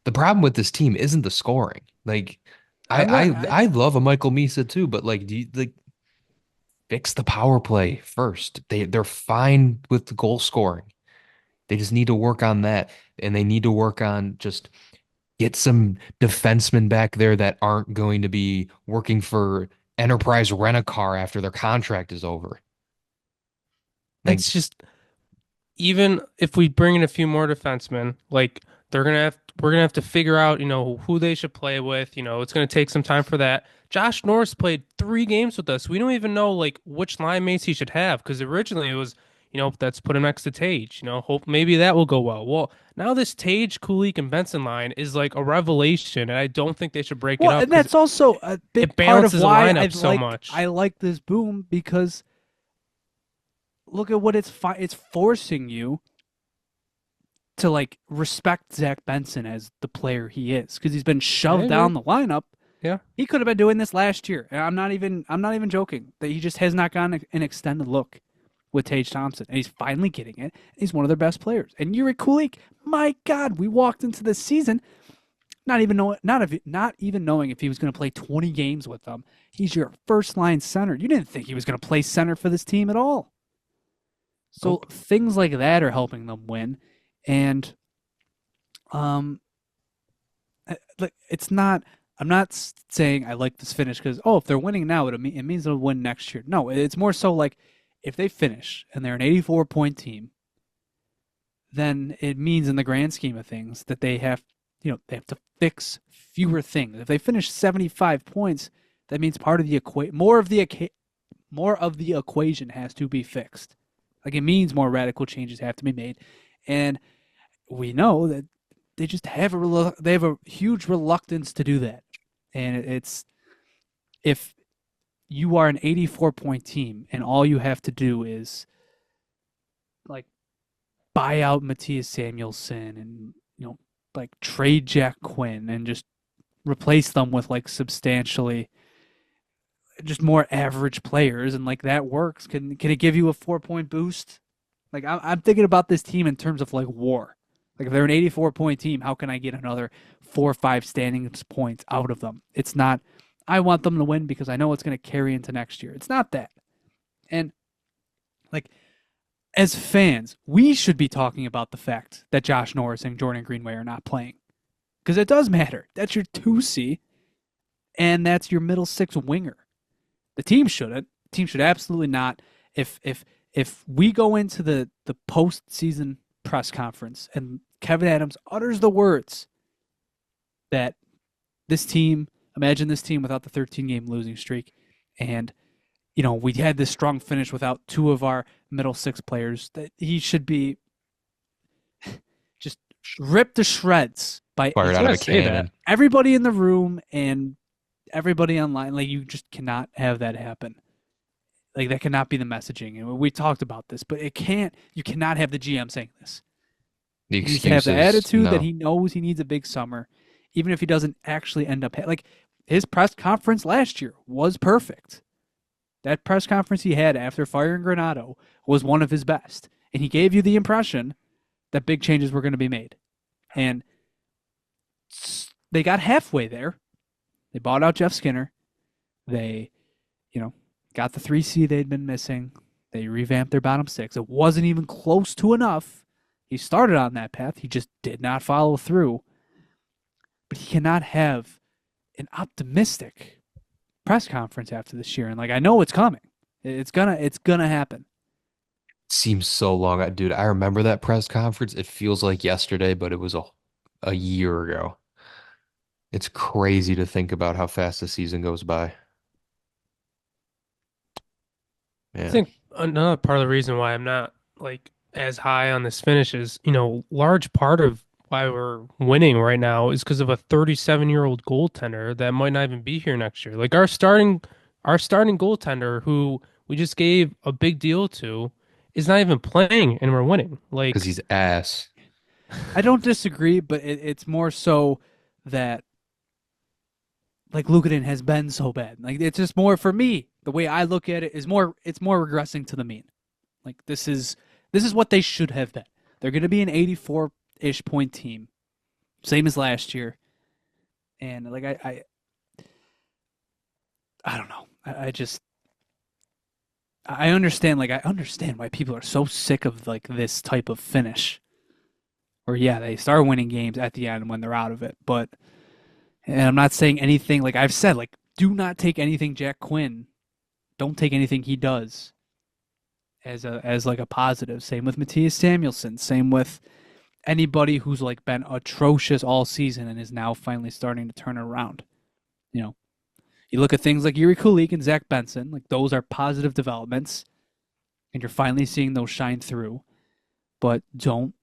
the problem with this team isn't the scoring. Like I I'm not. I, I love a Michael Misa too, but like do you like fix the power play first. They're fine with the goal scoring. They just need to work on that, and they need to work on just get some defensemen back there that aren't going to be working for Enterprise Rent-A-Car after their contract is over. Like It's just even if we bring in a few more defensemen, like we're gonna have to figure out, who they should play with. It's gonna take some time for that. Josh Norris played 3 games with us. We don't even know like which line mates he should have because originally it was, let's put him next to Tage. Hope maybe that will go well. Well, now this Tage, Kulik, and Benson line is like a revelation, and I don't think they should break it Well, up and because that's also a big it part of balances the why lineup so much. I like this boom because look at what it's forcing you to like respect Zach Benson as the player he is because he's been shoved down the lineup. Yeah. He could have been doing this last year. And I'm not even joking that he just has not gotten an extended look with Tage Thompson, and he's finally getting it. He's one of their best players. And Yuri Kulik, my God, we walked into this season not even knowing if he was going to play 20 games with them. He's your first line center. You didn't think he was going to play center for this team at all. So things like that are helping them win, and it's not. I'm not saying I like this finish because if they're winning now, it means they'll win next year. No, it's more so like if they finish and they're an 84-point team, then it means in the grand scheme of things that they have to fix fewer things. If they finish 75 points, that means part of the more of the equation has to be fixed. Like it means more radical changes have to be made, and we know that they just have a huge reluctance to do that. And it's if you are an 84-point team and all you have to do is like buy out Matthias Samuelsson and like trade Jack Quinn and just replace them with like substantially just more average players, and like that works. Can it give you a 4-point boost? Like I'm thinking about this team in terms of like war. Like if they're an 84-point team, how can I get another 4 or 5 standings points out of them? It's not. I want them to win because I know it's going to carry into next year. It's not that. And like as fans, we should be talking about the fact that Josh Norris and Jordan Greenway are not playing because it does matter. That's your 2C, and that's your middle 6 winger. The team shouldn't. The team should absolutely not. If we go into the postseason press conference and Kevin Adams utters the words that imagine this team without the 13-game losing streak, and we had this strong finish without 2 of our middle 6 players, that he should be just ripped to shreds by fired out of a cannon. everybody in the room and everybody online. Like you just cannot have that happen. Like that cannot be the messaging. And we talked about this, but you cannot have the GM saying this. The He needs excuses, to have the attitude no. that he knows he needs a big summer, even if he doesn't actually end up like his press conference last year was perfect. That press conference he had after firing Granato was one of his best, and he gave you the impression that big changes were going to be made. And they got halfway there. They bought out Jeff Skinner. They, got the 3 seed they'd been missing. They revamped their bottom six. It wasn't even close to enough. He started on that path. He just did not follow through. But he cannot have an optimistic press conference after this year. And like, I know it's coming. It's gonna happen. Seems so long. Dude, I remember that press conference. It feels like yesterday, but it was a year ago. It's crazy to think about how fast the season goes by. I Man, think another part of the reason why I'm not like as high on this finish is, large part of why we're winning right now is because of a 37-year-old goaltender that might not even be here next year. Like our starting goaltender who we just gave a big deal to is not even playing and we're winning. because Like he's ass. I don't disagree, but it's more so that like Lukanen has been so bad. Like it's just more for me. The way I look at it is more. It's more regressing to the mean. Like this is what they should have been. They're going to be an 84-ish point team, same as last year. And like I don't know. I just I understand. Like I understand why people are so sick of like this type of finish. Or yeah, they start winning games at the end when they're out of it. But and I'm not saying anything like I've said. Like do not take anything Jack Quinn. Don't take anything he does as like a positive. Same with Matthias Samuelson. Same with anybody who's like been atrocious all season and is now finally starting to turn it around. You know, you look at things like Yuri Kulik and Zach Benson. Like those are positive developments, and you're finally seeing those shine through. But don't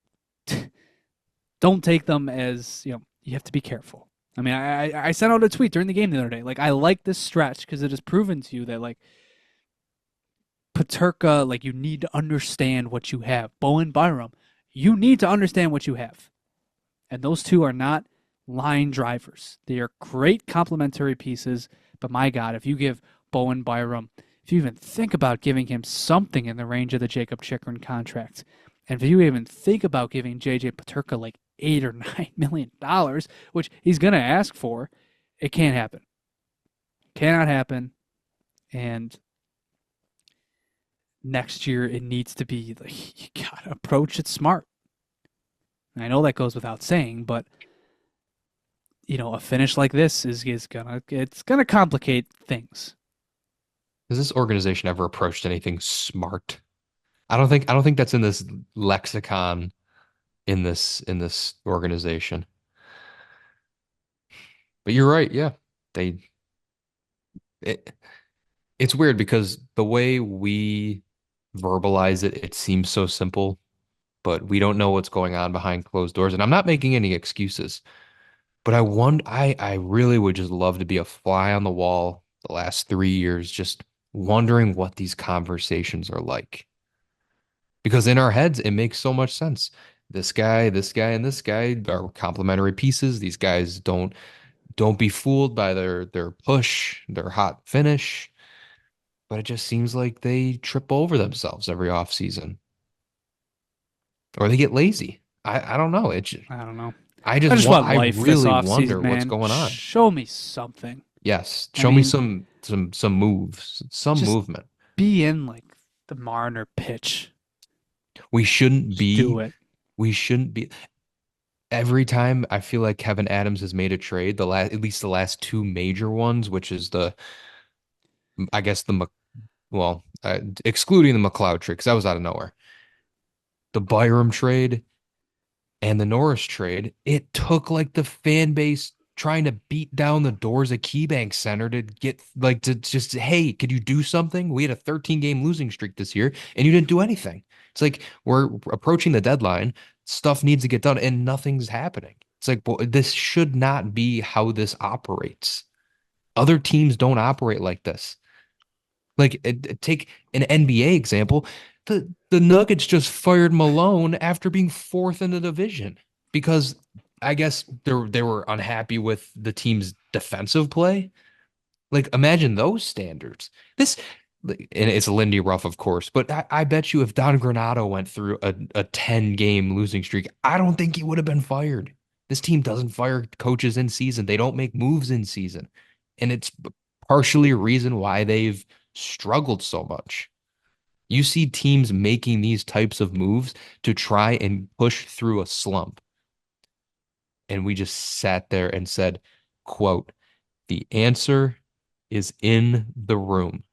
take them as you have to be careful. I mean, I sent out a tweet during the game the other day. Like I like this stretch because it has proven to you that like Peterka, like you need to understand what you have. Bowen Byram, you need to understand what you have. And those two are not line drivers. They are great complementary pieces, but my God, if you give Bowen Byram, if you even think about giving him something in the range of the Jacob Chikrin contract, and if you even think about giving JJ Peterka like $8 or $9 million, which he's gonna ask for, it can't happen. Cannot happen. And next year it needs to be like you gotta approach it smart. And I know that goes without saying, but a finish like this is gonna complicate things. Has this organization ever approached anything smart? I don't think that's in this lexicon in this organization. But you're right, yeah. They it, it's weird because the way we verbalize it, it seems so simple, but we don't know what's going on behind closed doors. And I'm not making any excuses, but I really would just love to be a fly on the wall the last 3 years, just wondering what these conversations are like. Because in our heads, it makes so much sense. This guy, and this guy are complementary pieces. These guys don't be fooled by their push, their hot finish. But it just seems like they trip over themselves every offseason. Or they get lazy. I don't know. I don't know. I I just just want want I life this really offseason, wonder what's man. going on. Show me something. Yes, I show me mean, some moves, some just movement. be in like the Marner pitch. We shouldn't Just do be it. we shouldn't be every time I feel like Kevin Adams has made a trade, at least the last two major ones, which is I guess excluding the McLeod trade because that was out of nowhere. The Byram trade and the Norris trade, it took like the fan base trying to beat down the doors at KeyBank Center to get like to just, hey, could you do something? We had a 13-game losing streak this year and you didn't do anything. It's like we're approaching the deadline, stuff needs to get done and nothing's happening. It's like, well, this should not be how this operates. Other teams don't operate like this. Like take an NBA example. The Nuggets just fired Malone after being fourth in the division because I guess they were unhappy with the team's defensive play. Like imagine those standards. This and it's Lindy Ruff, of course, but I bet you if Don Granado went through a 10-game losing streak, I don't think he would have been fired. This team doesn't fire coaches in season. They don't make moves in season. And it's partially a reason why they've struggled so much. You see teams making these types of moves to try and push through a slump. And we just sat there and said, quote, the answer is in the room.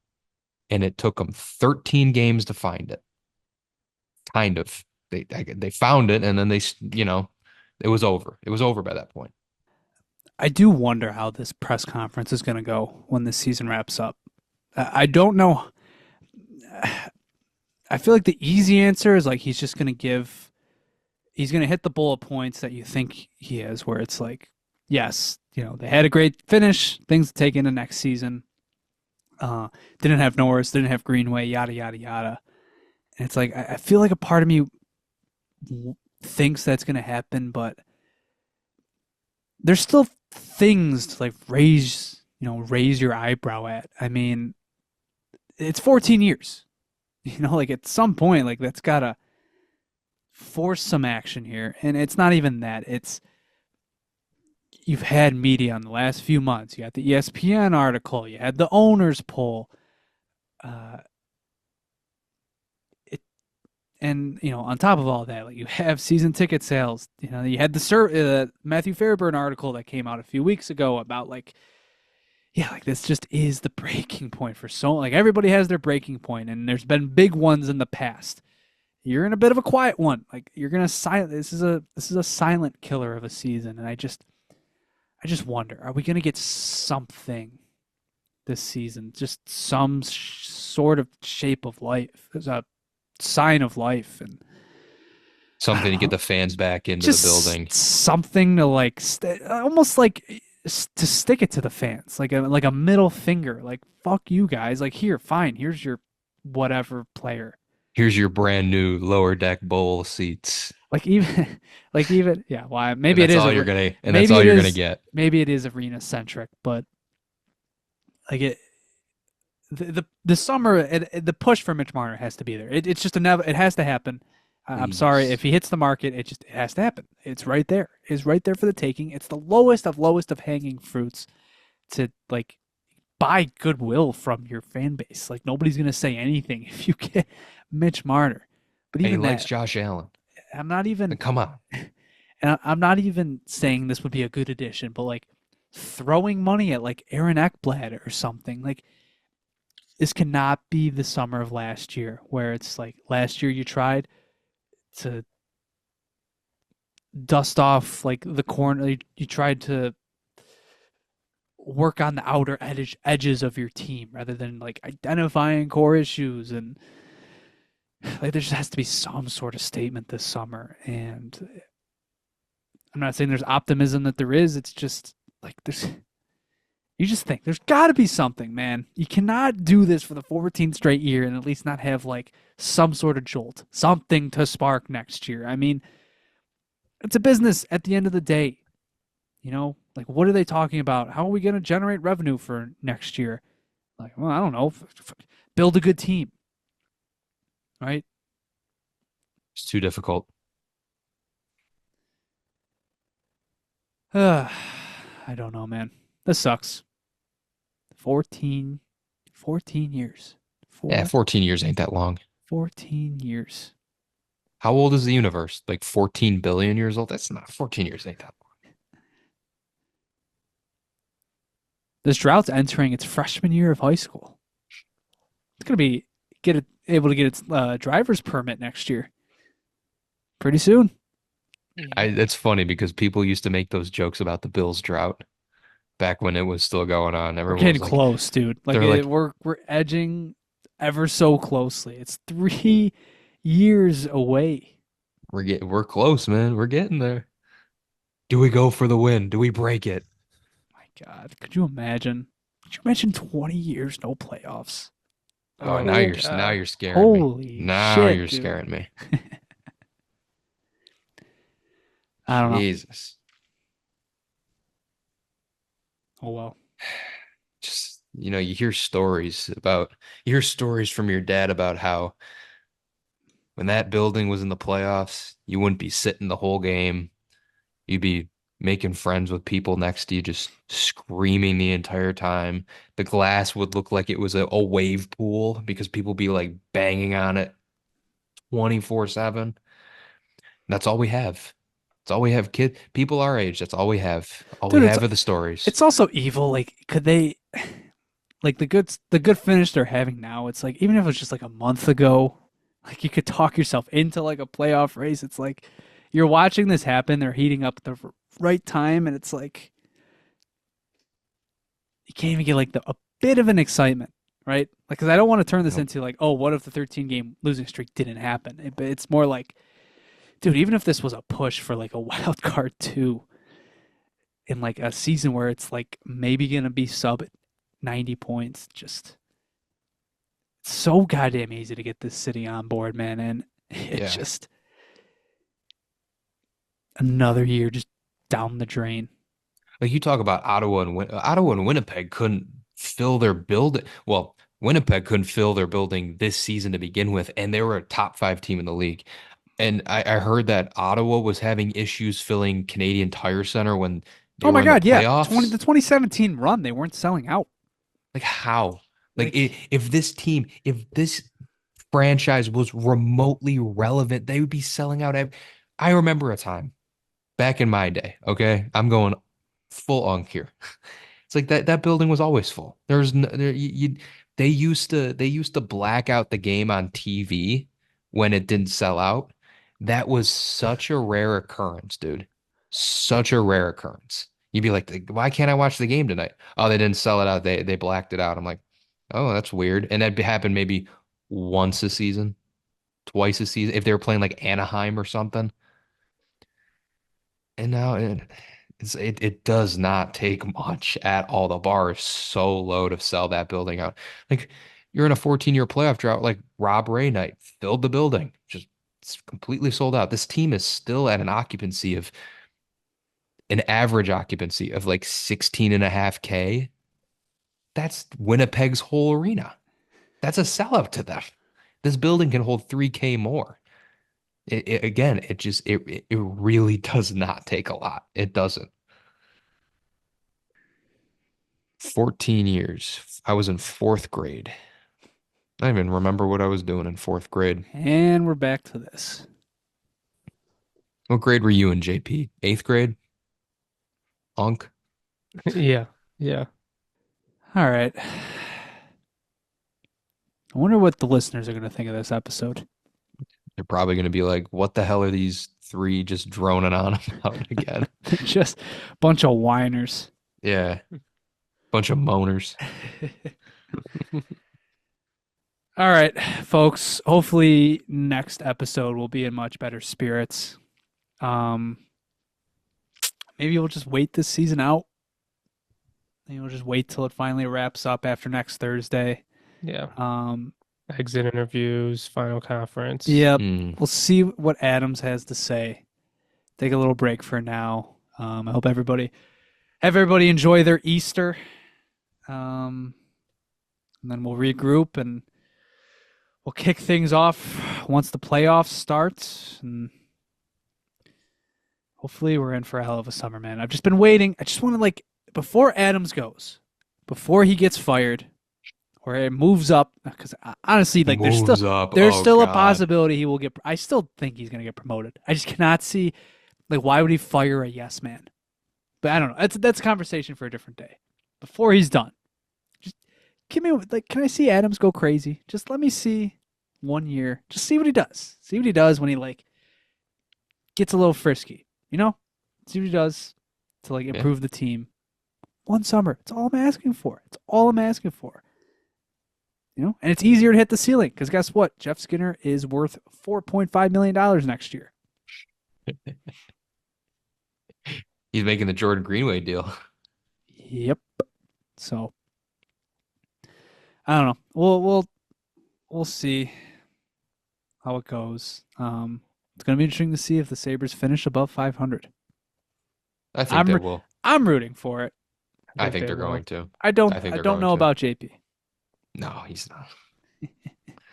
And it took them 13 games to find it. Kind of. They found it, and then it was over. It was over by that point. I do wonder how this press conference is going to go when this season wraps up. I don't know. I feel like the easy answer is like he's going to hit the bullet points that you think he is, where it's like, yes, they had a great finish, things to take into next season. Didn't have Norris, didn't have Greenway, yada, yada, yada. And it's like, I feel like a part of me thinks that's going to happen, but there's still things to like raise your eyebrow at. I mean, it's 14 years. Like at some point, like that's got to force some action here. And it's not even that. It's you've had media in the last few months. You got the ESPN article. You had the owners poll. And on top of all that, like you have season ticket sales. You had the Matthew Fairburn article that came out a few weeks ago about like this just is the breaking point for like everybody has their breaking point, and there's been big ones in the past. You're in a bit of a quiet one. Like you're gonna silent. This is a silent killer of a season, and I just wonder, are we gonna get something this season? Just some sort of shape of life. There's a sign of life and something to get the fans back into the building. Something to like almost like to stick it to the fans, like a middle finger, like fuck you guys, like here, fine, here's your whatever player. Here's your brand new lower deck bowl seats. Like even yeah, well, maybe it is all you're gonna and that's all you're gonna get. Maybe it is arena centric, but like the summer, the push for Mitch Marner has to be there. It's just it has to happen. I'm sorry if he hits the market. It has to happen. It's right there. It's right there for the taking. It's the lowest of hanging fruits to like buy goodwill from your fan base. Like nobody's gonna say anything if you get Mitch Marner. But even he likes Josh Allen. I'm not even. Come on. And I'm not even saying this would be a good addition, but like throwing money at like Aaron Ekblad or something like. This cannot be the summer of last year, where it's like last year you tried to dust off like the corner. You tried to work on the outer edges of your team rather than like identifying core issues, and like there just has to be some sort of statement this summer. And I'm not saying there's optimism that there is. It's just like you just think there's got to be something, man. You cannot do this for the 14th straight year and at least not have like some sort of jolt, something to spark next year. I mean, it's a business at the end of the day. Like what are they talking about? How are we going to generate revenue for next year? Like, well, I don't know. Build a good team, right? It's too difficult. I don't know, man. This sucks. 14 years. 14 years ain't that long. 14 years. How old is the universe? Like 14 billion years old? That's not 14 years ain't that long. This drought's entering its freshman year of high school. It's going to be able to get its driver's permit next year. Pretty soon. It's funny because people used to make those jokes about the Bills drought back when it was still going on. Everyone we're getting was close, dude. Like we're edging ever so closely. It's 3 years away. We're close, man. We're getting there. Do we go for the win? Do we break it? My God, could you imagine? Could you imagine 20 years no playoffs? Oh, now you're scaring Holy me. Now shit, you're dude. scaring me. I don't know. Jesus. Oh well. Just you hear stories from your dad about how when that building was in the playoffs, you wouldn't be sitting the whole game. You'd be making friends with people next to you, just screaming the entire time. The glass would look like it was a wave pool because people be like banging on it 24/7. That's all we have. That's all we have, kid. People our age, that's all we have. All we Dude, have are the stories. it's also evil. Like, could they, like the good finish they're having now? It's like even if it was just like a month ago, like you could talk yourself into like a playoff race. It's like you're watching this happen. They're heating up at the right time, and it's like you can't even get like a bit of an excitement, right? Like, because I don't want to turn this Nope. into like, oh, what if the 13-game losing streak didn't happen? But it's more like, dude, even if this was a push for like a wild card too, in like a season where it's like maybe gonna be sub 90 points, just so goddamn easy to get this city on board, man. And it's Yeah. just another year just down the drain. Like you talk about Ottawa and Winnipeg couldn't fill their building. Well, Winnipeg couldn't fill their building this season to begin with, and they were a top five team in the league. And I heard that Ottawa was having issues filling Canadian Tire Center when they Oh were my in the god, yeah. The playoffs. 2017 run, they weren't selling out. Like how? Like Like, if this franchise was remotely relevant, they would be selling out. I remember a time back in my day. Okay, I'm going full unk here. It's like that building was always full. There's no, there, you they used to black out the game on TV when it didn't sell out. That was such a rare occurrence, dude. Such a rare occurrence. You'd be like, why can't I watch the game tonight? Oh, they didn't sell it out. They blacked it out. I'm like, oh, that's weird. And that happened maybe once a season, twice a season, if they were playing like Anaheim or something. And now it does not take much at all. The bar is so low to sell that building out. Like you're in a 14-year playoff drought, like Rob Ray night filled the building, just it's completely sold out. This team is still at an average occupancy of like 16 and a half K. That's Winnipeg's whole arena. That's a sellout to them. This building can hold 3K more. Again, it really does not take a lot. It doesn't. 14 years. I was in fourth grade. I don't even remember what I was doing in fourth grade. and we're back to this. What grade were you in, JP? Eighth grade? Unk? Yeah. Yeah. All right. I wonder what the listeners are going to think of this episode. They're probably going to be like, what the hell are these three just droning on about again? Just a bunch of whiners. Yeah. Bunch of moaners. All right, folks. Hopefully, next episode will be in much better spirits. Um, maybe we'll just wait this season out. Maybe we'll just wait till it finally wraps up after next Thursday. Yeah. Um, Exit interviews, final conference. yep. Mm. We'll see what Adams has to say. Take a little break for now. I hope everybody enjoy their Easter. And then we'll regroup and we'll kick things off once the playoffs start. And hopefully we're in for a hell of a summer, man. I've just been waiting. I just want to before Adams goes, before he gets fired, or it moves up, because honestly, Moves up. there's Oh, still a God. possibility he will get. I still think he's gonna get promoted. I just cannot see, why would he fire a yes man? But I don't know. That's a conversation for a different day. Before he's done, just give me can I see Adams go crazy? Just let me see 1 year. Just see what he does. See what he does when he gets a little frisky. See what he does to improve the team. One summer. It's all I'm asking for. It's all I'm asking for. And it's easier to hit the ceiling because guess what? Jeff Skinner is worth $4.5 million next year. He's making the Jordan Greenway deal. Yep. So I don't know. We'll see how it goes. It's gonna be interesting to see if the Sabres finish above 500. I think they will. I'm rooting for it. I think think they they're will. going to. I don't I think I they're don't going know to. about JP. No, he's not.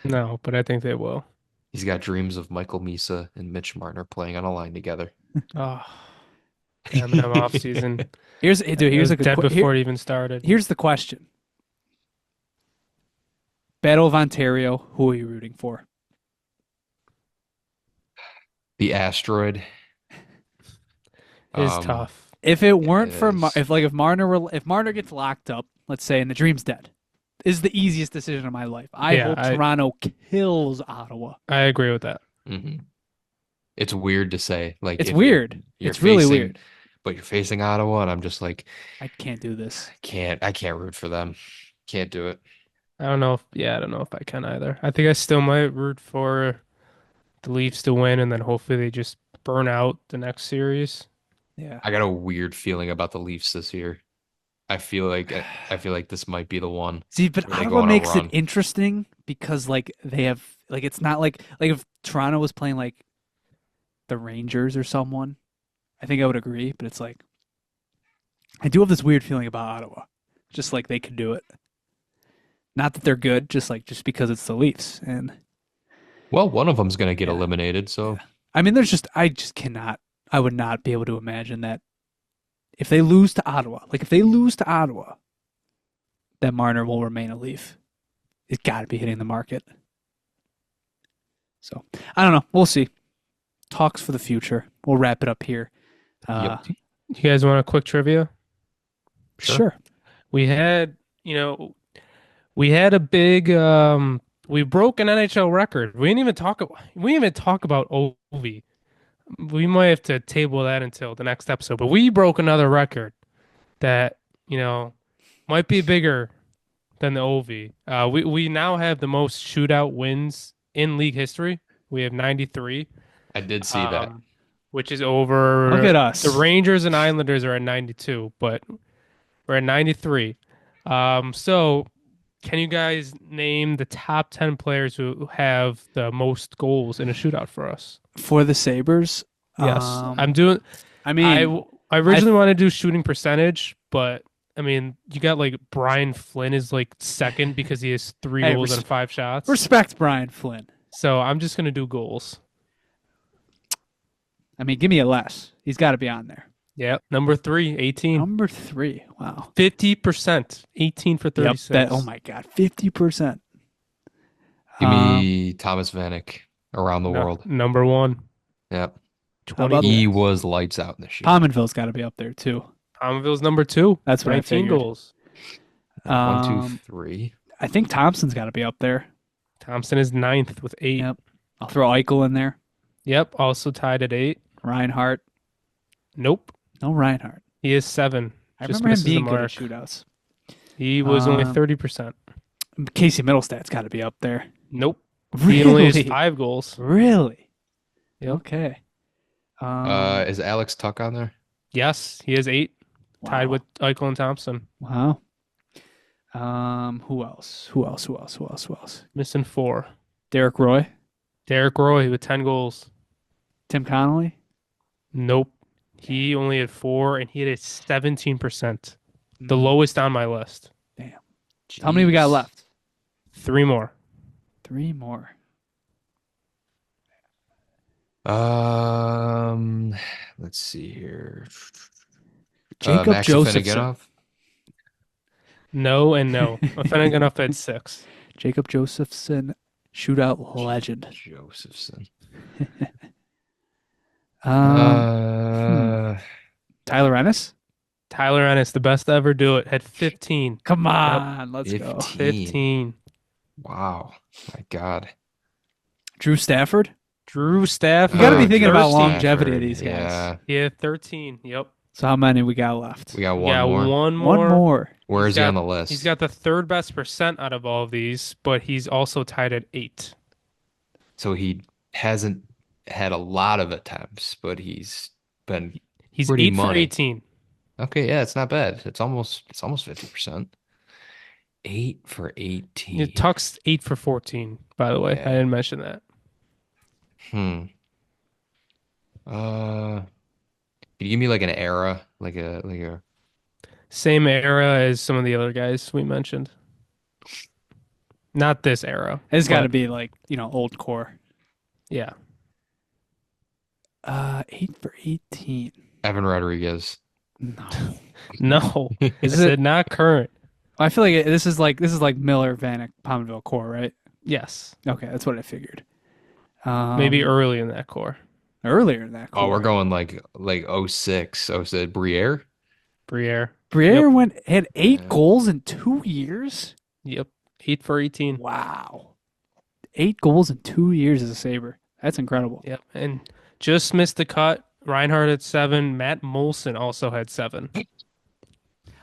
No, but I think they will. He's got dreams of Michael Misa and Mitch Marner playing on a line together. Oh, Eminem off season. Dude, It here's was a good dead before it even started. here's the question. Battle of Ontario, who are you rooting for? The asteroid. It's Um, tough. If it it weren't for is. if Marner gets locked up, let's say, and the dream's dead, this is the easiest decision of my life. I Yeah, hope Toronto kills Ottawa. I agree with that. Mhm. It's weird to say, like It's if weird. you're It's really facing, weird. but you're facing Ottawa, and I'm just like, I can't do this. I can't root for them. Can't do it. I don't know I don't know if I can either. I think I still might root for the Leafs to win and then hopefully they just burn out the next series. Yeah. I got a weird feeling about the Leafs this year. I feel like this might be the one See, but where they go Ottawa on a makes it run. interesting because like they have like it's not like if Toronto was playing like the Rangers or someone, I think I would agree, but it's like I do have this weird feeling about Ottawa. Just like they could do it. Not that they're good, just because it's the Leafs. And Well, one of them's gonna get Yeah. eliminated, so I mean I just cannot I would not be able to imagine that if they lose to Ottawa, that Marner will remain a Leaf. It's got to be hitting the market. So I don't know. We'll see. Talks for the future. We'll wrap it up here. Yep. You guys want a quick trivia? Sure. We had, we had a big we broke an NHL record. We didn't even talk about Ovi. We might have to table that until the next episode, but we broke another record that, might be bigger than the Ovi. We now have the most shootout wins in league history. We have 93. I did see that. Which is over. Look at us. The Rangers and Islanders are at 92, but we're at 93. So can you guys name the top 10 players who have the most goals in a shootout for us? For the Sabres. Yes. I'm doing. I mean, I originally wanted to do shooting percentage, but I mean, you got like Brian Flynn is like second because he has three Hey, goals and 5 shots. respect Brian Flynn. So I'm just gonna do goals. I mean, give me a less. He's got to be on there. Yep. Number 3, 18. Number 3. Wow. 50%. 18 for 36. Oh my God. 50%. Give me Thomas Vanek around the No, world. number 1. Yep. How about 20. He was lights out in the shit. Pominville's got to be up there too. Palmerville's number 2. That's what I 19 figured. goals. 1, 2, 3. I think Thompson's got to be up there. Thompson is 9th with 8. Yep. I'll throw Eichel in there. Yep. Also tied at 8. Reinhardt. Nope. No Reinhardt. He is 7. I Just remember him misses the being good at mark. shootouts. He was only Um, 30%. Casey Middlestat's got to be up there. Nope. Really? He only has 5 goals. Really? Yep. Okay. Is Alex Tuck on there? Yes, he has 8. Tied wow. with Eichel and Thompson. Wow. Who else? Missing 4. Derek Roy, Derek Roy with 10 goals. Tim Connolly. Nope. He only had 4, and he had a 17%. The lowest on my list. How many we got Jeez. left? 3 more. 3 more. Let's see here. Jacob Max Josephson. Afinogenov? No and no. Afinogenov had 6. Jacob Josephson, shootout legend. Josephson. Tyler Ennis. Tyler Ennis, the best to ever do it, had 15. Come on, let's go. 15. Wow. My God. Drew Stafford. Drew Stafford. You got to be thinking about 13. longevity of these guys. Yeah. He had 13. Yep. So how many we got left? We got one Yeah, more. one more. One more. Where He's is he got- on the list? He's got the third best percent out of all of these, but he's also tied at 8. So he hasn't had a lot of attempts, but he's been He's pretty 8 for money. 18. Okay, yeah, it's not bad. It's almost 50%. 8 for 18. Yeah, Tuck's 8 for 14, by the way. Yeah. I didn't mention that. Can you give me like an era, like a Same era as some of the other guys we mentioned. Not this era. It's got to but be like, old core. yeah. 8 for 18. Evan Rodriguez. No. No, I Is said it? not current. I feel like this is like Miller, Vanek, Pominville core, right? Yes, Okay, that's what I figured. maybe early in that core. Earlier in that Oh, we're core. going like 06. Oh, said Briere? Briere. Briere Yep. had 8 Yeah. goals in 2 years. Yep. 8 for 18. Wow, 8 goals in 2 years as a Sabre. That's incredible. Yep. And just missed the cut. Reinhardt had 7. Matt Molson also had 7.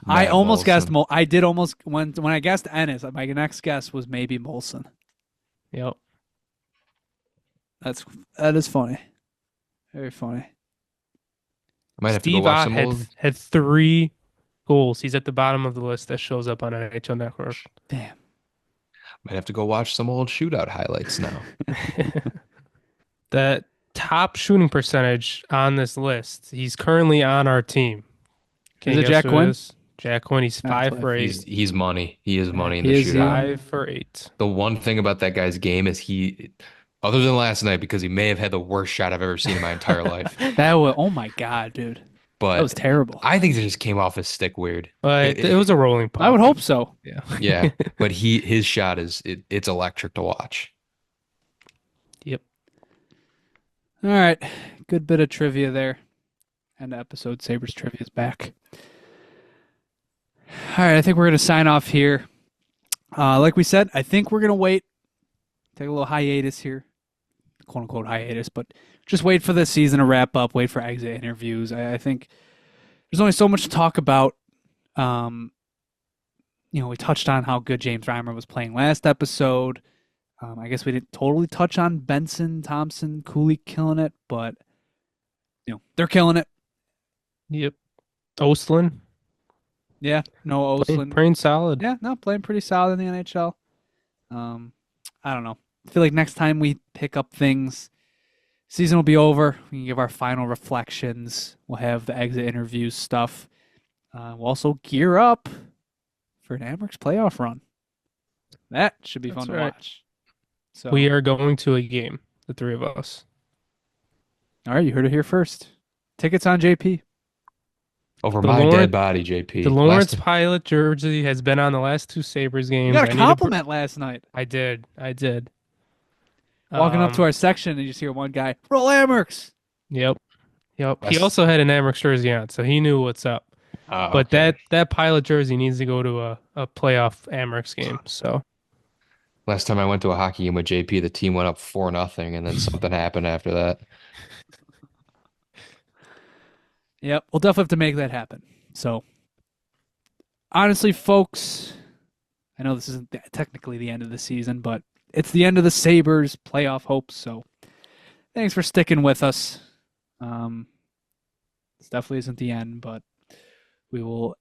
I Matt almost guessed. Molson. I did almost when I guessed Ennis. My next guess was maybe Molson. Yep. That is funny. Very funny. I might have to go Steve watch Ott some had old. had 3 goals. He's at the bottom of the list that shows up on NHL Network. Damn. Might have to go watch some old shootout highlights now. The top shooting percentage on this list. He's currently on our team. Can Is you it guess Jack who Quinn? is? Jack Quinn. He's That's 5 what I for 8. He's money. He is money in he the is, shootout. 5 for 8. The one thing about that guy's game is other than last night, because he may have had the worst shot I've ever seen in my entire life. That was. Oh my god, dude. That was But terrible. I think it just came off his stick weird. But it was a rolling puck. I would hope so. Yeah. Yeah, but his shot it's electric to watch. Yep. All right, good bit of trivia there. End of episode. Sabres trivia is back. All right, I think we're gonna sign off here. Like we said, I think we're gonna wait, take a little hiatus here, quote unquote hiatus, but just wait for the season to wrap up. Wait for exit interviews. I think there's only so much to talk about. We touched on how good James Reimer was playing last episode. I guess we didn't totally touch on Benson, Thompson, Cooley killing it, but they're killing it. Yep. Ostlin. Yeah, no Oslin. Playing solid. Yeah, no, playing pretty solid in the NHL. I don't know. I feel like next time we pick up things, season will be over. We can give our final reflections. We'll have the exit interviews stuff. We'll also gear up for an Amerks playoff run. That should be That's fun to right. watch. So We are going to a game, the 3 of us. all right, you heard it here first. Tickets on JP. Over The my Lawrence- dead body, JP. The Lawrence Pilot jersey has been on the last 2 Sabres You games. got I a need to compliment last night. I did. Walking up to our section and you just hear one guy, roll Amerks. Yep. He That's- also had an Amerks jersey on, so he knew what's up. Oh, But okay. that Pilot jersey needs to go to a playoff Amerks game. So Last time I went to a hockey game with JP, the team went up 4-0, and then something happened after that. Yep, we'll definitely have to make that happen. So, honestly, folks, I know this isn't technically the end of the season, but it's the end of the Sabres playoff hopes. So, thanks for sticking with us. This definitely isn't the end, but we will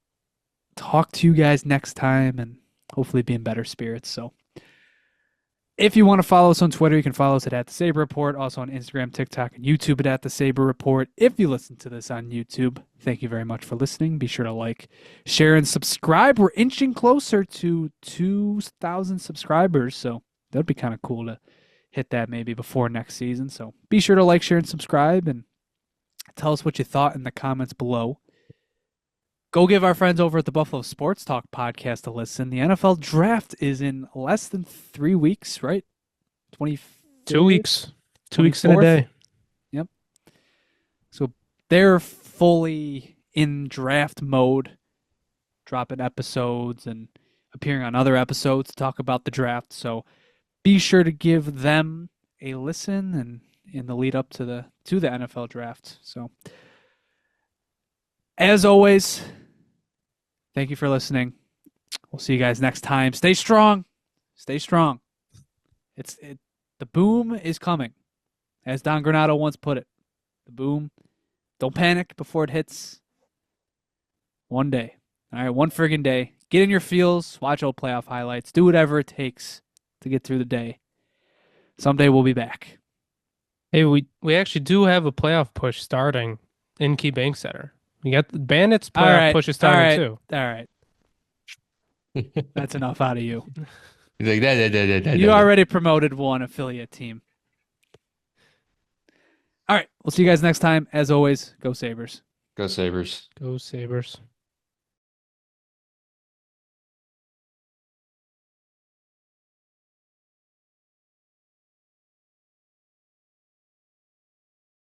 talk to you guys next time and hopefully be in better spirits. So, if you want to follow us on Twitter, you can follow us at The Sabre Report. Also on Instagram, TikTok, and YouTube at The Sabre Report. If you listen to this on YouTube, thank you very much for listening. Be sure to like, share, and subscribe. We're inching closer to 2,000 subscribers, so that'd be kind of cool to hit that maybe before next season. So be sure to like, share, and subscribe, and tell us what you thought in the comments below. Go give our friends over at the Buffalo Sports Talk podcast a listen. The NFL draft is in less than 3 weeks, right? 2 weeks. 2 weeks in a 24th? day. Yep. So they're fully in draft mode, dropping episodes and appearing on other episodes to talk about the draft. So be sure to give them a listen and in the lead up to the NFL draft. So as always, thank you for listening. We'll see you guys next time. Stay strong. Stay strong. The boom is coming. As Don Granado once put it. The boom. Don't panic before it hits. One day. All right, one friggin' day. Get in your feels. Watch old playoff highlights. Do whatever it takes to get through the day. Someday we'll be back. Hey, we actually do have a playoff push starting in Key Bank Center. We got the Bandits All playoff right. push is All starting right. too. All right. That's enough out of you. He's like that. You already promoted one affiliate team. All right. We'll see you guys next time. As always, go Sabres. Go Sabres. Go Sabres.